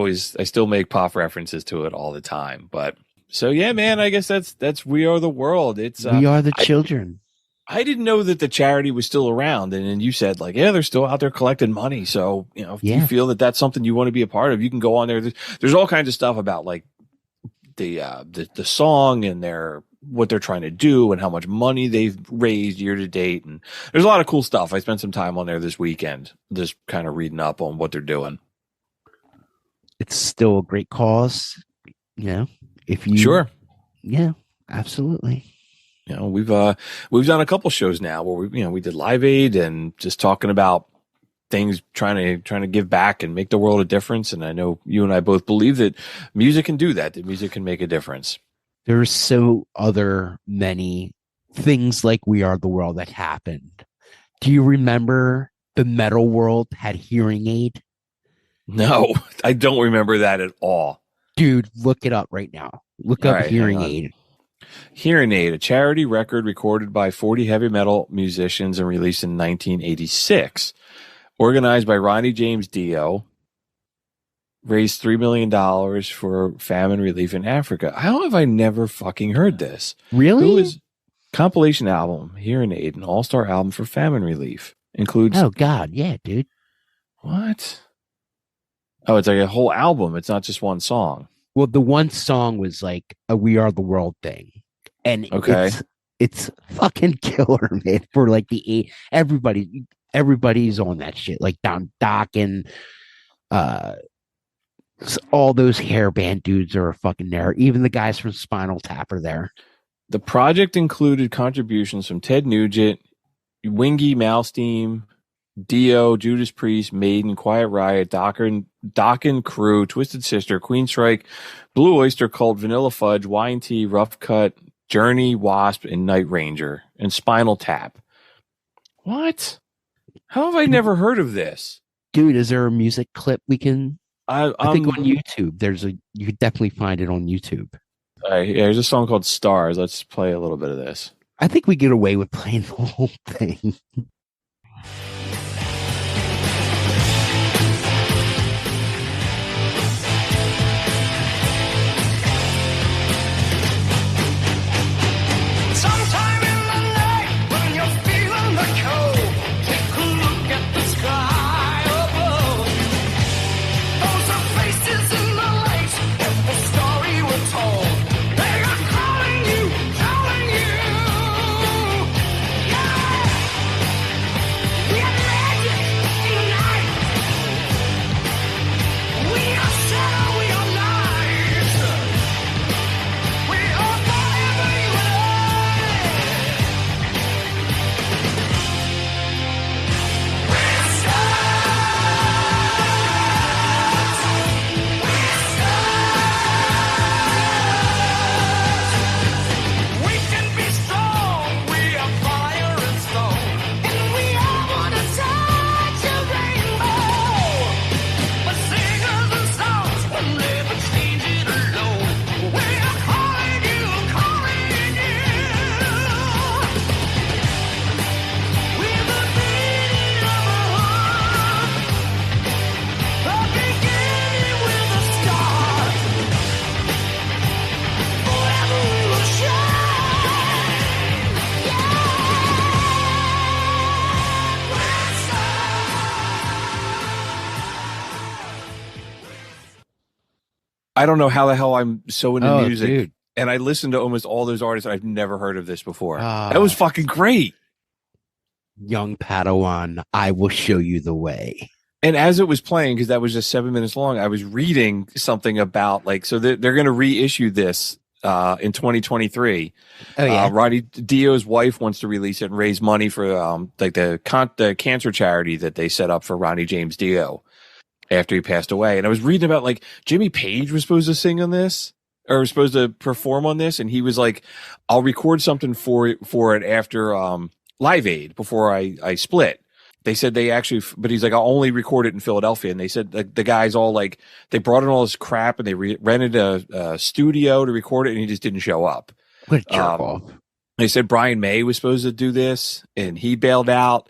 still make pop references to it all the time. But so yeah, man, I guess that's We Are the World. It's We Are the Children. I didn't know that the charity was still around. And then you said like, yeah, they're still out there collecting money. So, you know, if you feel that that's something you want to be a part of, you can go on there. There's all kinds of stuff about like the song and what they're trying to do and how much money they've raised year to date. And there's a lot of cool stuff. I spent some time on there this weekend, just kind of reading up on what they're doing. It's still a great cause. You know, if you Sure. Yeah, absolutely. You know, we've done a couple shows now where we did Live Aid and just talking about things, trying to give back and make the world a difference. And I know you and I both believe that music can do that music can make a difference. There's so other many things like We Are the World that happened. Do you remember the metal world had Hearing Aid? No, I don't remember that at all. Dude, look it up right now. Look All up right, Hearing hang on. Aid. Hearing Aid, a charity record recorded by 40 heavy metal musicians and released in 1986. Organized by Ronnie James Dio, raised $3 million for famine relief in Africa. How have I never fucking heard this? Really? Who is compilation album, Hearing Aid, an all-star album for famine relief. Includes Oh God, yeah, dude. what? Oh, it's like a whole album. It's not just one song. Well, the one song was like a We Are the World thing. And Okay. it's fucking killer, man. For like everybody's on that shit. Like Doc and all those hairband dudes are fucking there. Even the guys from Spinal Tap are there. The project included contributions from Ted Nugent, Wingy Malmsteen, Dio, Judas Priest, Maiden, Quiet Riot, Dokken Crew, Twisted Sister, Queensryche, Blue Oyster Cult, Vanilla Fudge, Y&T, Rough Cut, Journey, Wasp, and Night Ranger, and Spinal Tap. What? How have I never heard of this? Dude, is there a music clip we can? I think I'm- on YouTube. You could definitely find it on YouTube. there's a song called Stars. Let's play a little bit of this. I think we get away with playing the whole thing. Sometime in the night when you're feeling the cold, take a look at the sky above. Those are faces in the lights of the story we're told. They are calling you, calling you. Yeah, we are magic tonight. We are shadow, we are light. We are forever you and I. We can be strong, we are fire and stone, and we all wanna touch a rainbow. But singers and songs will never change it alone. We are calling you, calling you. With the beating of a heart, a beginning with a start. Forever we will shine. I don't know how the hell I'm so into Oh, music. dude. And I listen to almost all those artists. And I've never heard of this before. Ah. That was fucking great. Young Padawan, I will show you the way. And as it was playing, because that was just 7 minutes long, I was reading something about so they're going to reissue this in 2023. Oh yeah. Ronnie Dio's wife wants to release it and raise money for the cancer charity that they set up for Ronnie James Dio after he passed away. And I was reading about Jimmy Page was supposed to sing on this or was supposed to perform on this, and he was like, "I'll record something for it after Live Aid before I split." They said they actually, but he's like, "I'll only record it in Philadelphia." And they said the guys all they brought in all this crap and they rented a studio to record it, and he just didn't show up. What a jerk off. They said Brian May was supposed to do this, and he bailed out.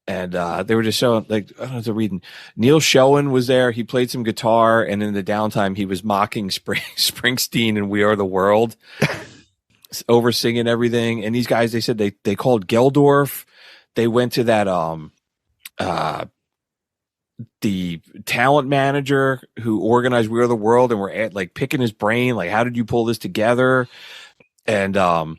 And they were just showing, I don't know if they're reading. Neil Schoen was there. He played some guitar, and in the downtime, he was mocking Springsteen and We Are the World, over singing everything. And these guys, they said they called Geldorf. They went to that the talent manager who organized We Are the World, and were picking his brain, how did you pull this together? And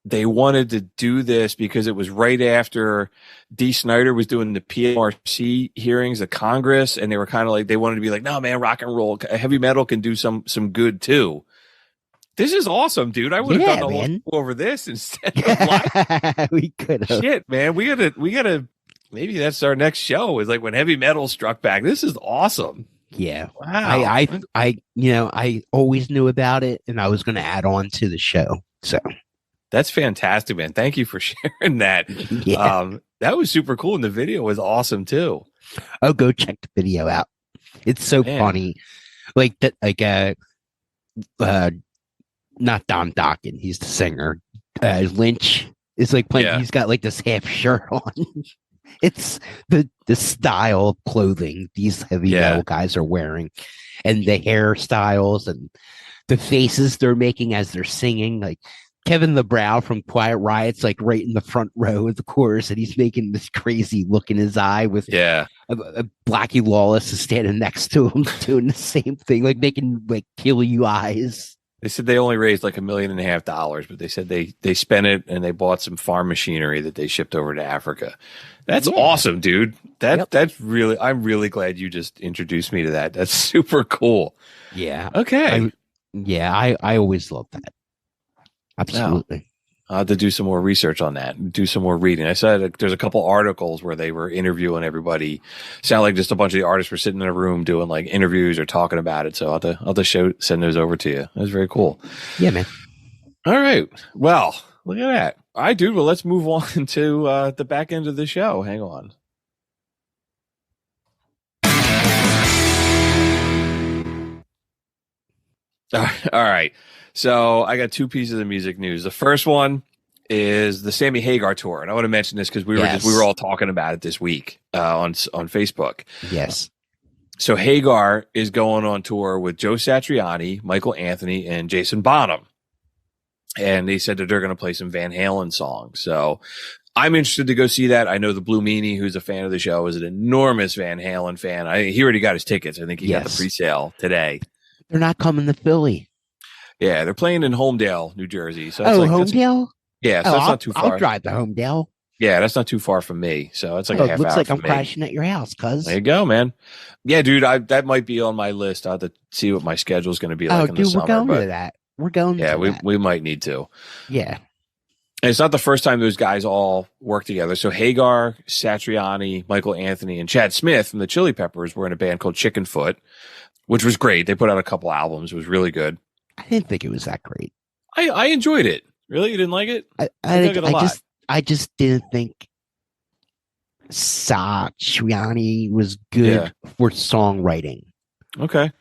they wanted to do this because it was right after Dee Snider was doing the PMRC hearings at Congress, and they were kind of they wanted to be no, man, rock and roll, heavy metal can do some good too. This is awesome, dude. I would have Yeah, done the whole man. show over this instead of live. We could have. Shit, man, we gotta maybe that's our next show. Is like when heavy metal struck back. This is awesome. Yeah. Wow. I always knew about it, and I was going to add on to the show. So That's fantastic, man. Thank you for sharing that. yeah. That was super cool, and the video was awesome too. Oh, go check the video out. It's so Man. funny. Like that, not Don Dokken, he's the singer. Lynch is like playing, Yeah. he's got like this half shirt on. It's the style of clothing these heavy Yeah. metal guys are wearing, and the hairstyles and the faces they're making as they're singing. Like Kevin LeBrow from Quiet Riot's like right in the front row of the chorus, and he's making this crazy look in his eye with Yeah. a Blackie Lawless is standing next to him doing the same thing, like making like kill you eyes. They said they only raised like $1.5 million, but they said they spent it and they bought some farm machinery that they shipped over to Africa. That's Yeah. awesome, dude. Yep. That's really, I'm really glad you just introduced me to that. That's super cool. Yeah. Okay. I always love that. Absolutely. I'll have to do some more research on that, do some more reading. I said there's a couple articles where they were interviewing everybody. Sound like just a bunch of the artists were sitting in a room doing like interviews or talking about it. So I'll have to send those over to you. That was very cool. Yeah, man. All right. Well, look at that. All right, dude. Well, let's move on to the back end of the show. Hang on. All right. So I got two pieces of music news. The first one is the Sammy Hagar tour, and I want to mention this because we were all talking about it this week on Facebook. Yes. So Hagar is going on tour with Joe Satriani, Michael Anthony, and Jason Bonham, and they said that they're going to play some Van Halen songs. So I'm interested to go see that. I know the Blue Meanie, who's a fan of the show, is an enormous Van Halen fan. He already got his tickets. I think he got the pre-sale today. They're not coming to Philly. Yeah, they're playing in Homedale, New Jersey. So Homedale? Yeah, so that's not too far. I'll drive to Homedale. Yeah, that's not too far from me. So it's like a half looks hour like from I'm me. crashing at your house, cuz. There you go, man. Yeah, dude, that might be on my list. I'll have to see what my schedule is going to be like in the summer. We're going but to that. We're going yeah, to we that. we might need to. Yeah. And it's not the first time those guys all work together. So Hagar, Satriani, Michael Anthony, and Chad Smith from the Chili Peppers were in a band called Chicken Foot, which was great. They put out a couple albums. It was really good. I didn't think it was that great. I enjoyed it. Really? You didn't like it? I just didn't think Satriani was good for songwriting. Okay.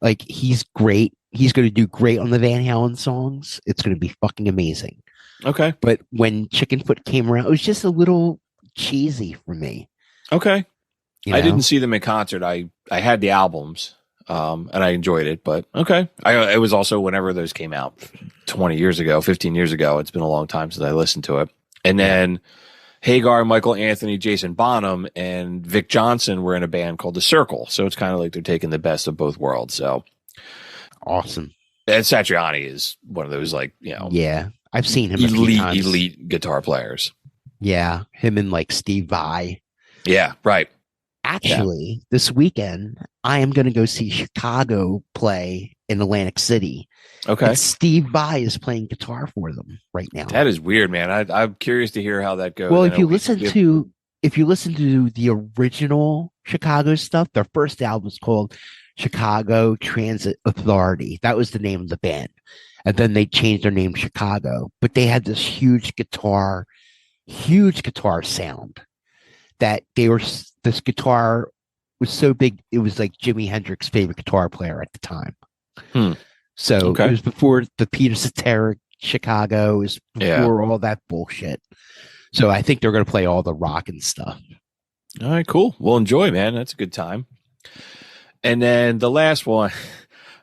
Like he's great. He's going to do great on the Van Halen songs. It's going to be fucking amazing. Okay. But when Chickenfoot came around, it was just a little cheesy for me. Okay. You I know? didn't see them in concert. I had the albums, and I enjoyed it. But okay, it was also whenever those came out, 20 years ago, 15 years ago. It's been a long time since I listened to it. And then Hagar, Michael Anthony, Jason Bonham, and Vic Johnson were in a band called The Circle. So it's kind of like they're taking the best of both worlds. So Awesome. and Satriani is one of those like Yeah, I've seen him a few times. elite guitar players. Yeah, him and like Steve Vai. Yeah, right. Actually, this weekend I am going to go see Chicago play in Atlantic City. Okay. And Steve Vai is playing guitar for them right now. That is weird, man. I'm curious to hear how that goes. Well, I if know you we- listen to the original Chicago stuff, their first album was called Chicago Transit Authority. That was the name of the band. And then they changed their name to Chicago. But they had this huge guitar sound that this guitar was so big, it was like Jimi Hendrix's favorite guitar player at the time. So Okay. it was before the Peter Cetera Chicago, it was before all that bullshit. So I think they're going to play all the rock and stuff. All right, cool. Well, enjoy, man. That's a good time. And then the last one,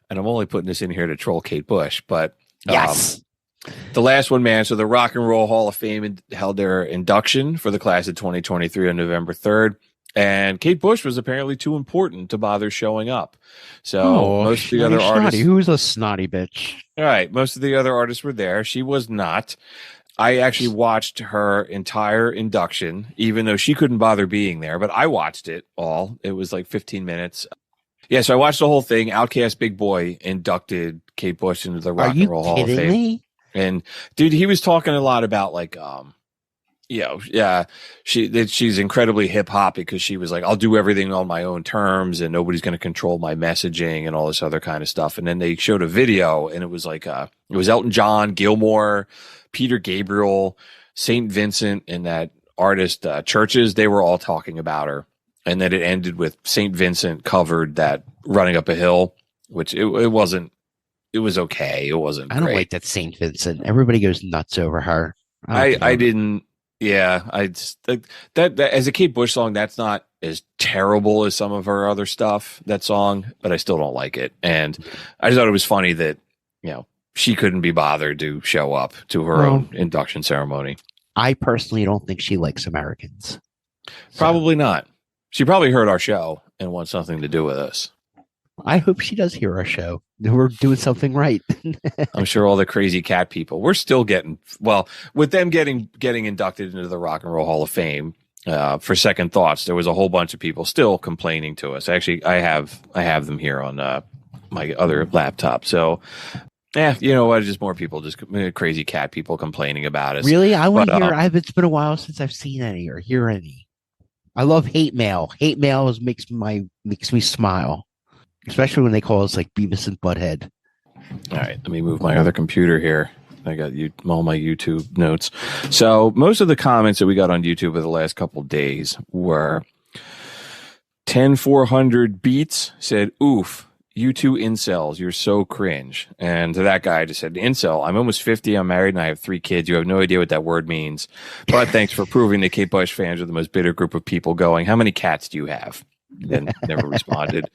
and I'm only putting this in here to troll Kate Bush, but Yes. the last one, man. So the Rock and Roll Hall of Fame held their induction for the class of 2023 on November 3rd. And Kate Bush was apparently too important to bother showing up. So most of the other artists, Who's a snotty bitch? all right, most of the other artists were there. She was not. I actually watched her entire induction, even though she couldn't bother being there, but I watched it all. It was like 15 minutes. Yeah, so I watched the whole thing. Outkast Big Boy inducted Kate Bush into the Rock Are and you Roll Hall of kidding Fame. me? And dude, he was talking a lot about like Yeah, she's incredibly hip hop because she was like, I'll do everything on my own terms and nobody's going to control my messaging and all this other kind of stuff. And then they showed a video and it was like, it was Elton John, Gilmore, Peter Gabriel, St. Vincent, and that artist Churches. They were all talking about her. And then it ended with St. Vincent covered that Running Up a Hill, which it wasn't, it was okay. It wasn't I don't great. like that Saint Vincent. Everybody goes nuts over her. I didn't. Yeah, I just, that as a Kate Bush song, that's not as terrible as some of her other stuff. That song, but I still don't like it. And I just thought it was funny that she couldn't be bothered to show up to her own induction ceremony. I personally don't think she likes Americans. Probably not. She probably heard our show and wants something to do with us. I hope she does hear our show. We're doing something right. I'm sure all the crazy cat people, we're still getting, well, with them getting inducted into the Rock and Roll Hall of Fame, for Second Thoughts, there was a whole bunch of people still complaining to us. Actually, I have them here on my other laptop. So, you know what? Just more people, just crazy cat people complaining about us. Really? I want to hear. It's been a while since I've seen any or hear any. I love hate mail. Hate mail makes me smile. Especially when they call us like Beavis and Butthead. All right, let me move my other computer here. I got all my YouTube notes. So most of the comments that we got on YouTube over the last couple of days were 10400 Beats said, "Oof, you two incels, you're so cringe." And to that guy, I just said, "Incel, I'm almost 50, I'm married, and I have 3 kids. You have no idea what that word means. But thanks for proving that Kate Bush fans are the most bitter group of people going. How many cats do you have?" And never responded.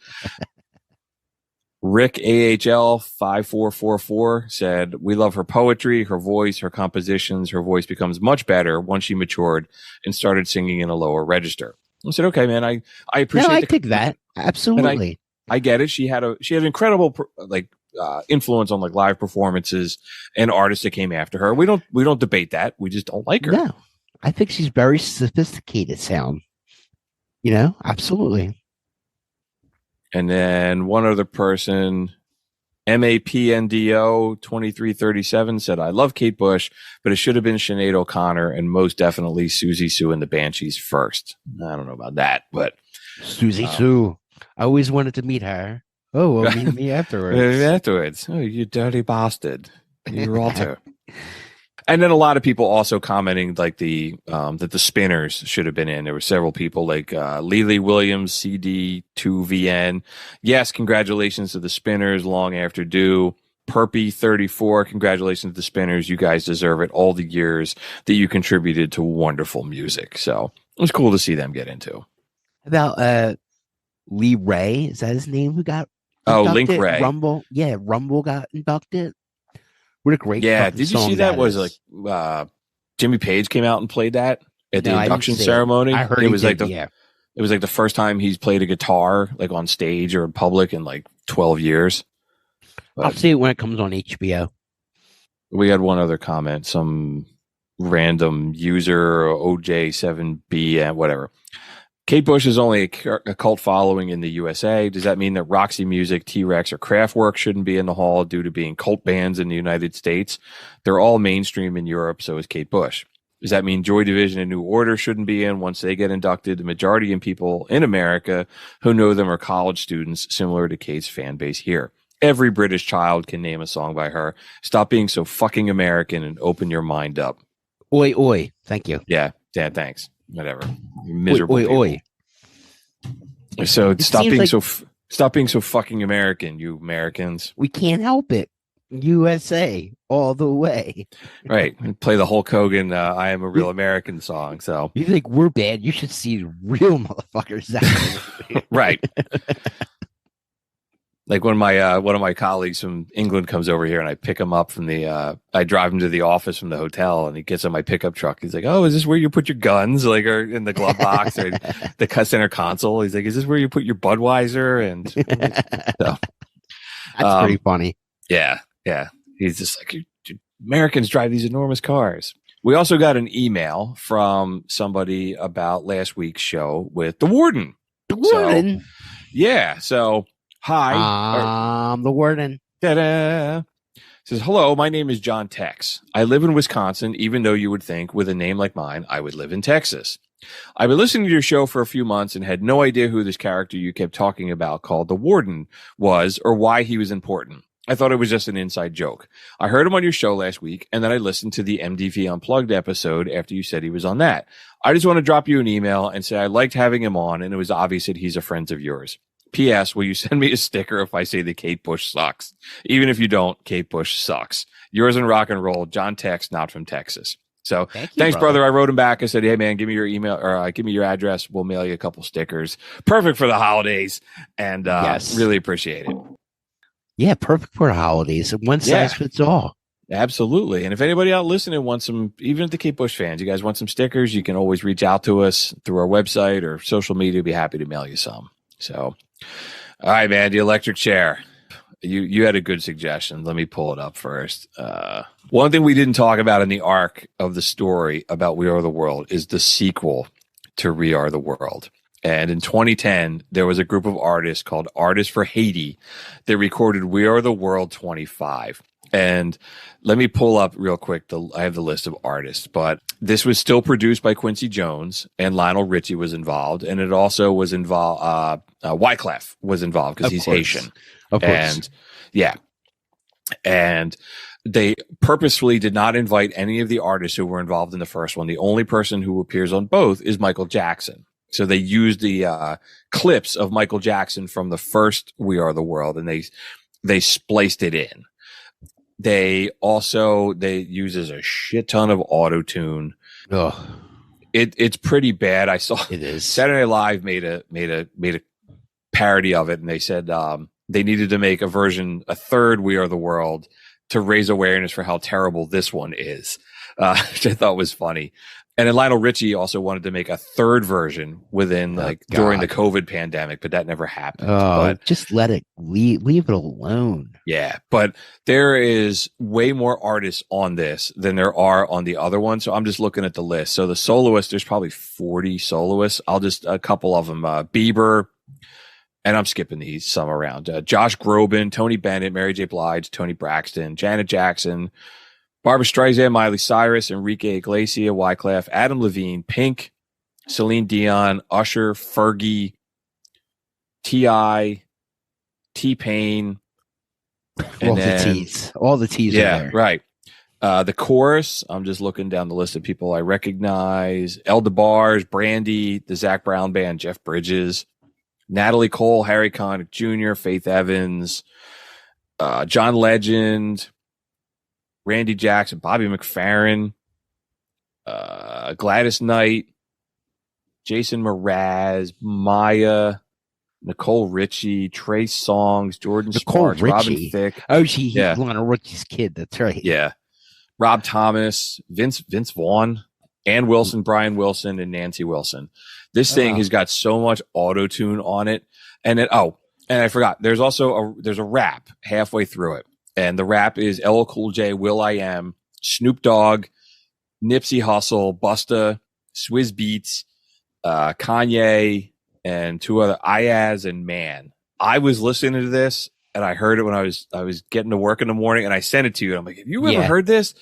Rick AHL 5444 said, "We love her poetry, her voice, her compositions. Her voice becomes much better once she matured and started singing in a lower register." I said, "Okay, man, I appreciate I think that. Absolutely. I get it. She had an incredible influence on like live performances and artists that came after her. We don't debate that. We just don't like her." No, I think she's very sophisticated sound. Absolutely. And then one other person, MAPNDO 2337 said, "I love Kate Bush, but it should have been Sinead O'Connor and most definitely Susie Sue and the Banshees first." I don't know about that, but Susie Sue. I always wanted to meet her. Oh, well, meet me afterwards. Oh, you dirty bastard. You're alter. And then a lot of people also commenting like that the Spinners should have been in. There were several people like Lily Williams, CD2VN. Yes, congratulations to the Spinners. Long after due. Perpy 34. Congratulations to the Spinners. You guys deserve it. All the years that you contributed to wonderful music. So it was cool to see them get into. About Lee Ray, is that his name? Who got Link Ray? Rumble. Yeah, Rumble got inducted. What a great Did you see that? Was like Jimmy Page came out and played that at the induction ceremony? I heard it was it was like the first time he's played a guitar like on stage or in public in like 12 years. I'll see it when it comes on HBO. We had one other comment, some random user OJ7B and whatever. Kate Bush is only a cult following in the USA. Does that mean that Roxy Music, T-Rex, or Kraftwerk shouldn't be in the hall due to being cult bands in the United States? They're all mainstream in Europe, so is Kate Bush. Does that mean Joy Division and New Order shouldn't be in once they get inducted? The majority of people in America who know them are college students, similar to Kate's fan base here. Every British child can name a song by her. Stop being so fucking American and open your mind up. Oi, oi. Thank you. Yeah, thanks. Whatever. You're miserable. Oi. So stop being so fucking American, you Americans. We can't help it. USA all the way. Right. Play the Hulk Hogan "I Am a Real American" song. So you think we're bad? You should see the real motherfuckers. Right. Like when my one of my colleagues from England comes over here and I pick him up from I drive him to the office from the hotel and he gets on my pickup truck. He's like, "Oh, is this where you put your guns? Like, or in the glove box or the center console?" He's like, "Is this where you put your Budweiser?" And so, that's pretty funny. Yeah. He's just like, Americans drive these enormous cars. We also got an email from somebody about last week's show with the Warden. The Warden? So, hi. I'm the Warden. Ta-da. Says, hello, my name is John Tex. I live in Wisconsin, even though you would think with a name like mine, I would live in Texas. I've been listening to your show for a few months and had no idea who this character you kept talking about called the Warden was or why he was important. I thought it was just an inside joke. I heard him on your show last week, and then I listened to the MDV Unplugged episode after you said he was on that. I just want to drop you an email and say I liked having him on, and it was obvious that he's a friend of yours. P.S. Will you send me a sticker if I say that Kate Bush sucks? Even if you don't, Kate Bush sucks. Yours in rock and roll, John Tex, not from Texas. So thanks, brother. I wrote him back. I said, hey, man, give me your email or give me your address. We'll mail you a couple stickers. Perfect for the holidays. And really appreciate it. Yeah, perfect for the holidays. One size fits all. Absolutely. And if anybody out listening wants some, even if the Kate Bush fans, you guys want some stickers, you can always reach out to us through our website or social media. We'd be happy to mail you some. So, all right, man, the electric chair. You had a good suggestion. Let me pull it up first. One thing we didn't talk about in the arc of the story about We Are the World is the sequel to We Are the World. And in 2010, there was a group of artists called Artists for Haiti that recorded We Are the World 25. And let me pull up real quick. I have the list of artists, but this was still produced by Quincy Jones and Lionel Richie was involved. And it also was involved, Wyclef was involved because he's Haitian. Of course. And yeah. And they purposefully did not invite any of the artists who were involved in the first one. The only person who appears on both is Michael Jackson. So they used the clips of Michael Jackson from the first We Are the World and they spliced it in. They uses a shit ton of auto-tune. Ugh. It's pretty bad. I saw it is. Saturday Night Live made a parody of it, and they said they needed to make a third We Are the World to raise awareness for how terrible this one is, which I thought was funny. And then Lionel Richie also wanted to make a third version during the COVID pandemic, but that never happened. But just let it leave it alone. Yeah, but there is way more artists on this than there are on the other one. So I'm just looking at the list. So the soloists, there's probably 40 soloists. I'll just a couple of them. Bieber, and I'm skipping these some around. Josh Groban, Tony Bennett, Mary J. Blige, Tony Braxton, Janet Jackson, Barbra Streisand, Miley Cyrus, Enrique Iglesias, Wyclef, Adam Levine, Pink, Celine Dion, Usher, Fergie, T.I., T-Pain. All the T's. Yeah, are there. right. The chorus, I'm just looking down the list of people I recognize. El DeBarge, Brandy, the Zac Brown Band, Jeff Bridges, Natalie Cole, Harry Connick Jr., Faith Evans, John Legend, Randy Jackson, Bobby McFerrin, Gladys Knight, Jason Mraz, Maya, Nicole Richie, Trey Songz, Jordan Sparks, Robin Thicke. Oh, he's Lionel Richie's kid. That's right. Yeah. Rob Thomas, Vince Vaughn, Ann Wilson, Brian Wilson, and Nancy Wilson. This thing has got so much auto-tune on it. And then, and I forgot, there's also there's a rap halfway through it. And the rap is LL Cool J, will.i.am, Snoop Dogg, Nipsey Hussle, Busta, Swizz Beatz, Kanye, and two other, Ayaz and Man. I was listening to this and I heard it when I was getting to work in the morning and I sent it to you. And I'm like, have you ever heard this?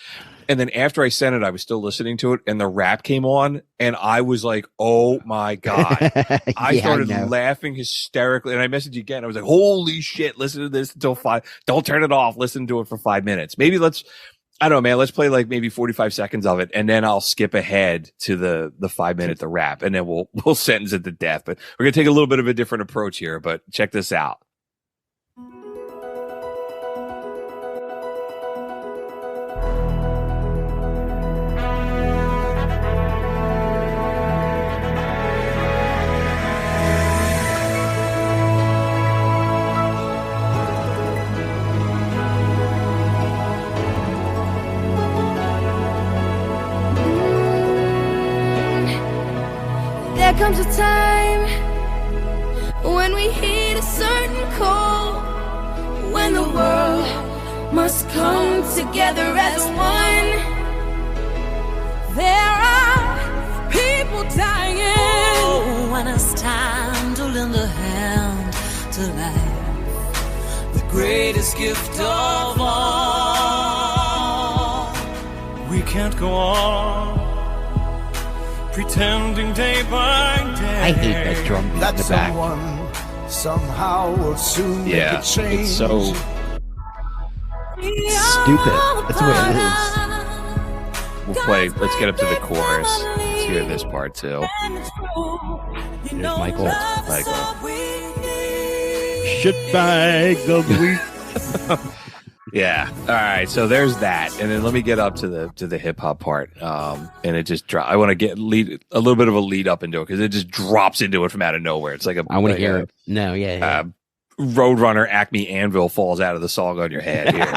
And then after I sent it, I was still listening to it and the rap came on and I was like, oh my God. I started laughing hysterically and I messaged you again. I was like, holy shit, listen to this until 5. Don't turn it off. Listen to it for 5 minutes. Maybe let's play like maybe 45 seconds of it. And then I'll skip ahead to the 5 minute, the rap, and then we'll sentence it to death. But we're going to take a little bit of a different approach here, but check this out. There comes a time when we heed a certain call, when the world must come together as one. There are people dying. When it's time to lend a hand to life, the greatest gift of all. can't go on pretending day by day. I hate that drum beat in That the back. someone somehow will soon Yeah, make a change. it's so Stupid. That's what it is. we'll play. Let's get up to the chorus. Let's hear this part too. There's Michael. Michael. Shitbag of the week. Yeah. All right. So there's that, and then let me get up to the hip hop part. And it just I want to get a little bit of a lead up into it because it just drops into it from out of nowhere. It's like I want to hear it. No, yeah. Roadrunner Acme Anvil falls out of the song on your head here.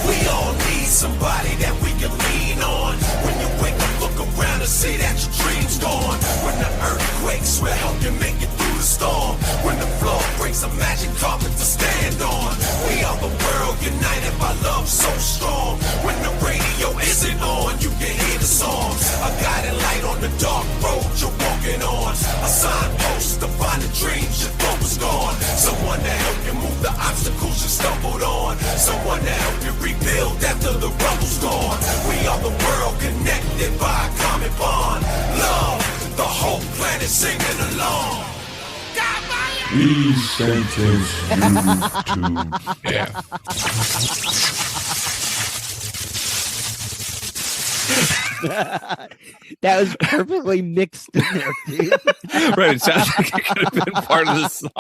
We all need somebody that we can lean on. When you wake up, look around and see that your dream's gone. When the earthquakes will help you make it through the storm. When the floor breaks, a magic carpet to stand on. We are the world united by love so strong. When the radio isn't on, you can hear the songs. A guiding light on the dark road you're walking on. A signpost to find the dreams you thought was gone. Someone to help you move the obstacles you stumbled on. Someone to help you rebuild after the rumble's gone. We are the world connected by a common bond. Love, the whole planet singing along. We sentence you to death. That was perfectly mixed in there, dude. Right. It sounds like it could have been part of the song.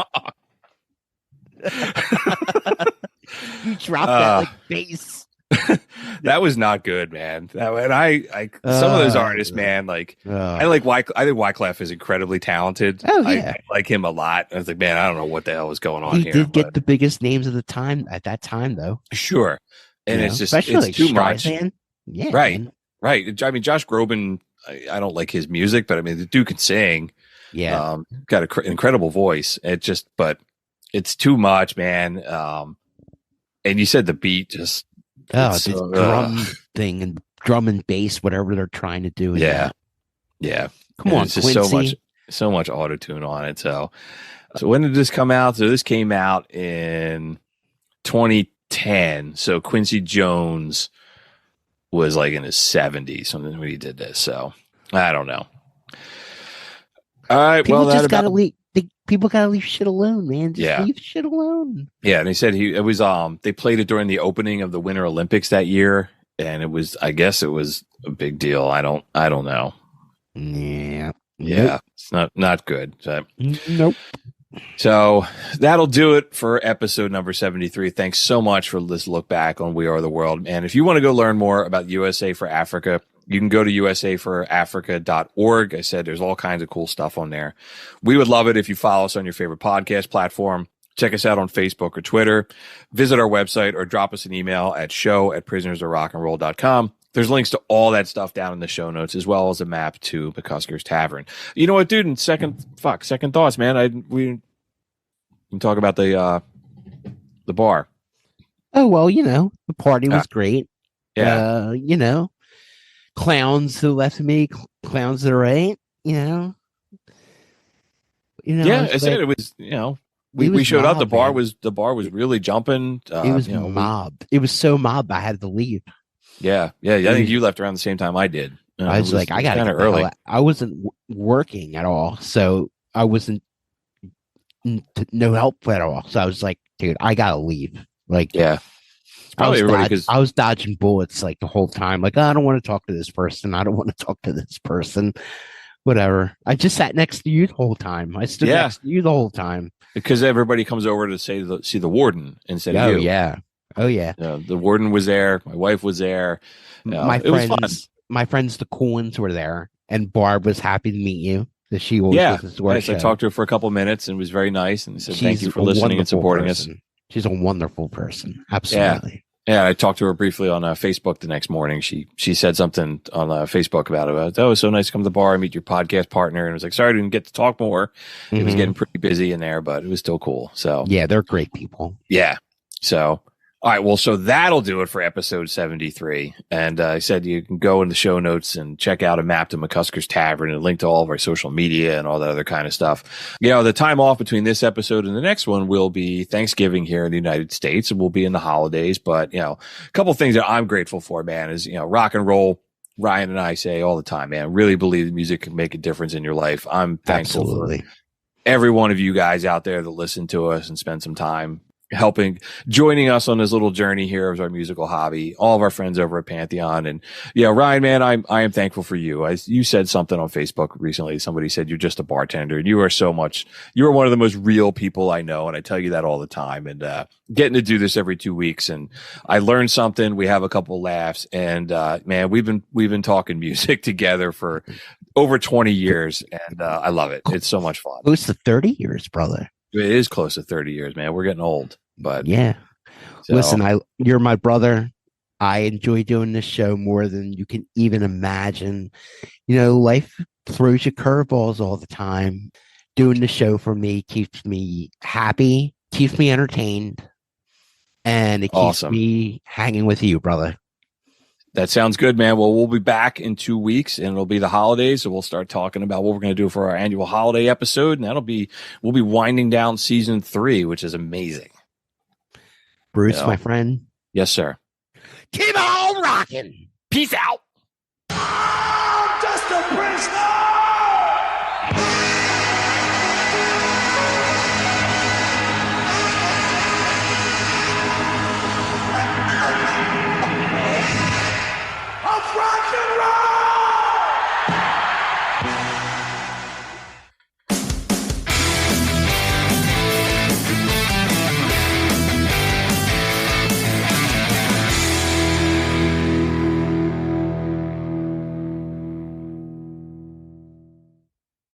You dropped that like bass. That was not good, man. And I some of those artists, man, like I think Wyclef is incredibly talented. Oh, yeah. I like him a lot. I was like, man, I don't know what the hell was going on He here. did get the biggest names of the time at that time, though. Sure. And You it's know, just especially it's like too much. Streisand. Yeah, Right. man. Right. I mean, Josh Groban, I don't like his music, but I mean, the dude can sing. Yeah. Got an incredible voice. But it's too much, man. And you said the beat just. This drum thing and drum and bass, whatever they're trying to do. Yeah. Yeah. Come And on, it's just Quincy. so much auto tune on it. So when did this come out? So this came out in 2010. So Quincy Jones was like in his 70s when he did this. So I don't know. All right. People well, just gotta leave. People gotta leave shit alone, man. Just Yeah. leave shit alone. Yeah, and he said it was they played it during the opening of the Winter Olympics that year, and I guess it was a big deal. I don't know. Yeah. Yeah, it's not good. Nope. So that'll do it for episode number 73. Thanks so much for this look back on We Are the World. And if you want to go learn more about USA for Africa, you can go to usaforafrica.org. I said there's all kinds of cool stuff on there. We would love it if you follow us on your favorite podcast platform. Check us out on Facebook or Twitter. Visit our website or drop us an email at show@prisonersofrockandroll.com. There's links to all that stuff down in the show notes, as well as a map to McCusker's Tavern. You know what, dude? And second thoughts, man. We can talk about the bar. Oh well, the party was great. Yeah. Clowns who left me, clowns that are right. Yeah, it's I said like- it was. It We was showed up. mobbed, The bar was really jumping. It was mobbed. It was so mobbed. I had to leave. Yeah. I think you left around the same time I did. I was like, I got kind to of early. I wasn't working at all, so I wasn't no help at all. So I was like, dude, I gotta leave. Like, yeah, it's probably everybody because I was dodging bullets like the whole time. Like, I don't want to talk to this person. I don't want to talk to this person. Whatever. I just sat next to you the whole time. I stood next to you the whole time because everybody comes over to see the warden instead of you. Oh yeah. The warden was there. My wife was there. My it was fun. friends, the cool ones were there, and Barb was happy to meet you. That she always listens to our Yes, I show. talked to her for a couple minutes and it was very nice. And said, thank you for a listening and wonderful supporting us. person. She's a wonderful person. Absolutely. Yeah, I talked to her briefly on Facebook the next morning. She said something on Facebook about it. Oh, it was so nice to come to the bar and meet your podcast partner. And I was like, sorry, I didn't get to talk more. It was Mhm. getting pretty busy in there, but it was still cool. So Yeah, they're great people. yeah. So All right, well, so that'll do it for episode 73. And I said you can go in the show notes and check out a map to McCusker's Tavern and link to all of our social media and all that other kind of stuff. You know, the time off between this episode and the next one will be Thanksgiving here in the United States, and we'll be in the holidays. But, you know, a couple of things that I'm grateful for, man, is, you know, rock and roll. Ryan and I say all the time, man, really believe music can make a difference in your life. I'm thankful for every one of you guys out there that listen to us and spend some time joining us on this little journey here as our musical hobby, all of our friends over at Pantheon. And yeah, Ryan, man, I am thankful for you. You said something on Facebook recently. Somebody said you're just a bartender, and you are one of the most real people I know. And I tell you that all the time. And getting to do this every 2 weeks, and I learned something. We have a couple laughs, and man, we've been talking music together for over 20 years, and I love it. It's so much fun. Close to 30 years, brother. It is close to 30 years, man. We're getting old, but yeah. So. Listen, you're my brother. I enjoy doing this show more than you can even imagine. You know, life throws you curveballs all the time. Doing the show for me keeps me happy, keeps me entertained, and it keeps me hanging with you, brother. That sounds good, man. Well, we'll be back in 2 weeks, and it'll be the holidays, so we'll start talking about what we're going to do for our annual holiday episode, and we'll be winding down season 3, which is amazing. Bruce, my friend. Yes, sir. Keep on rocking. Peace out. I'm just a prisoner.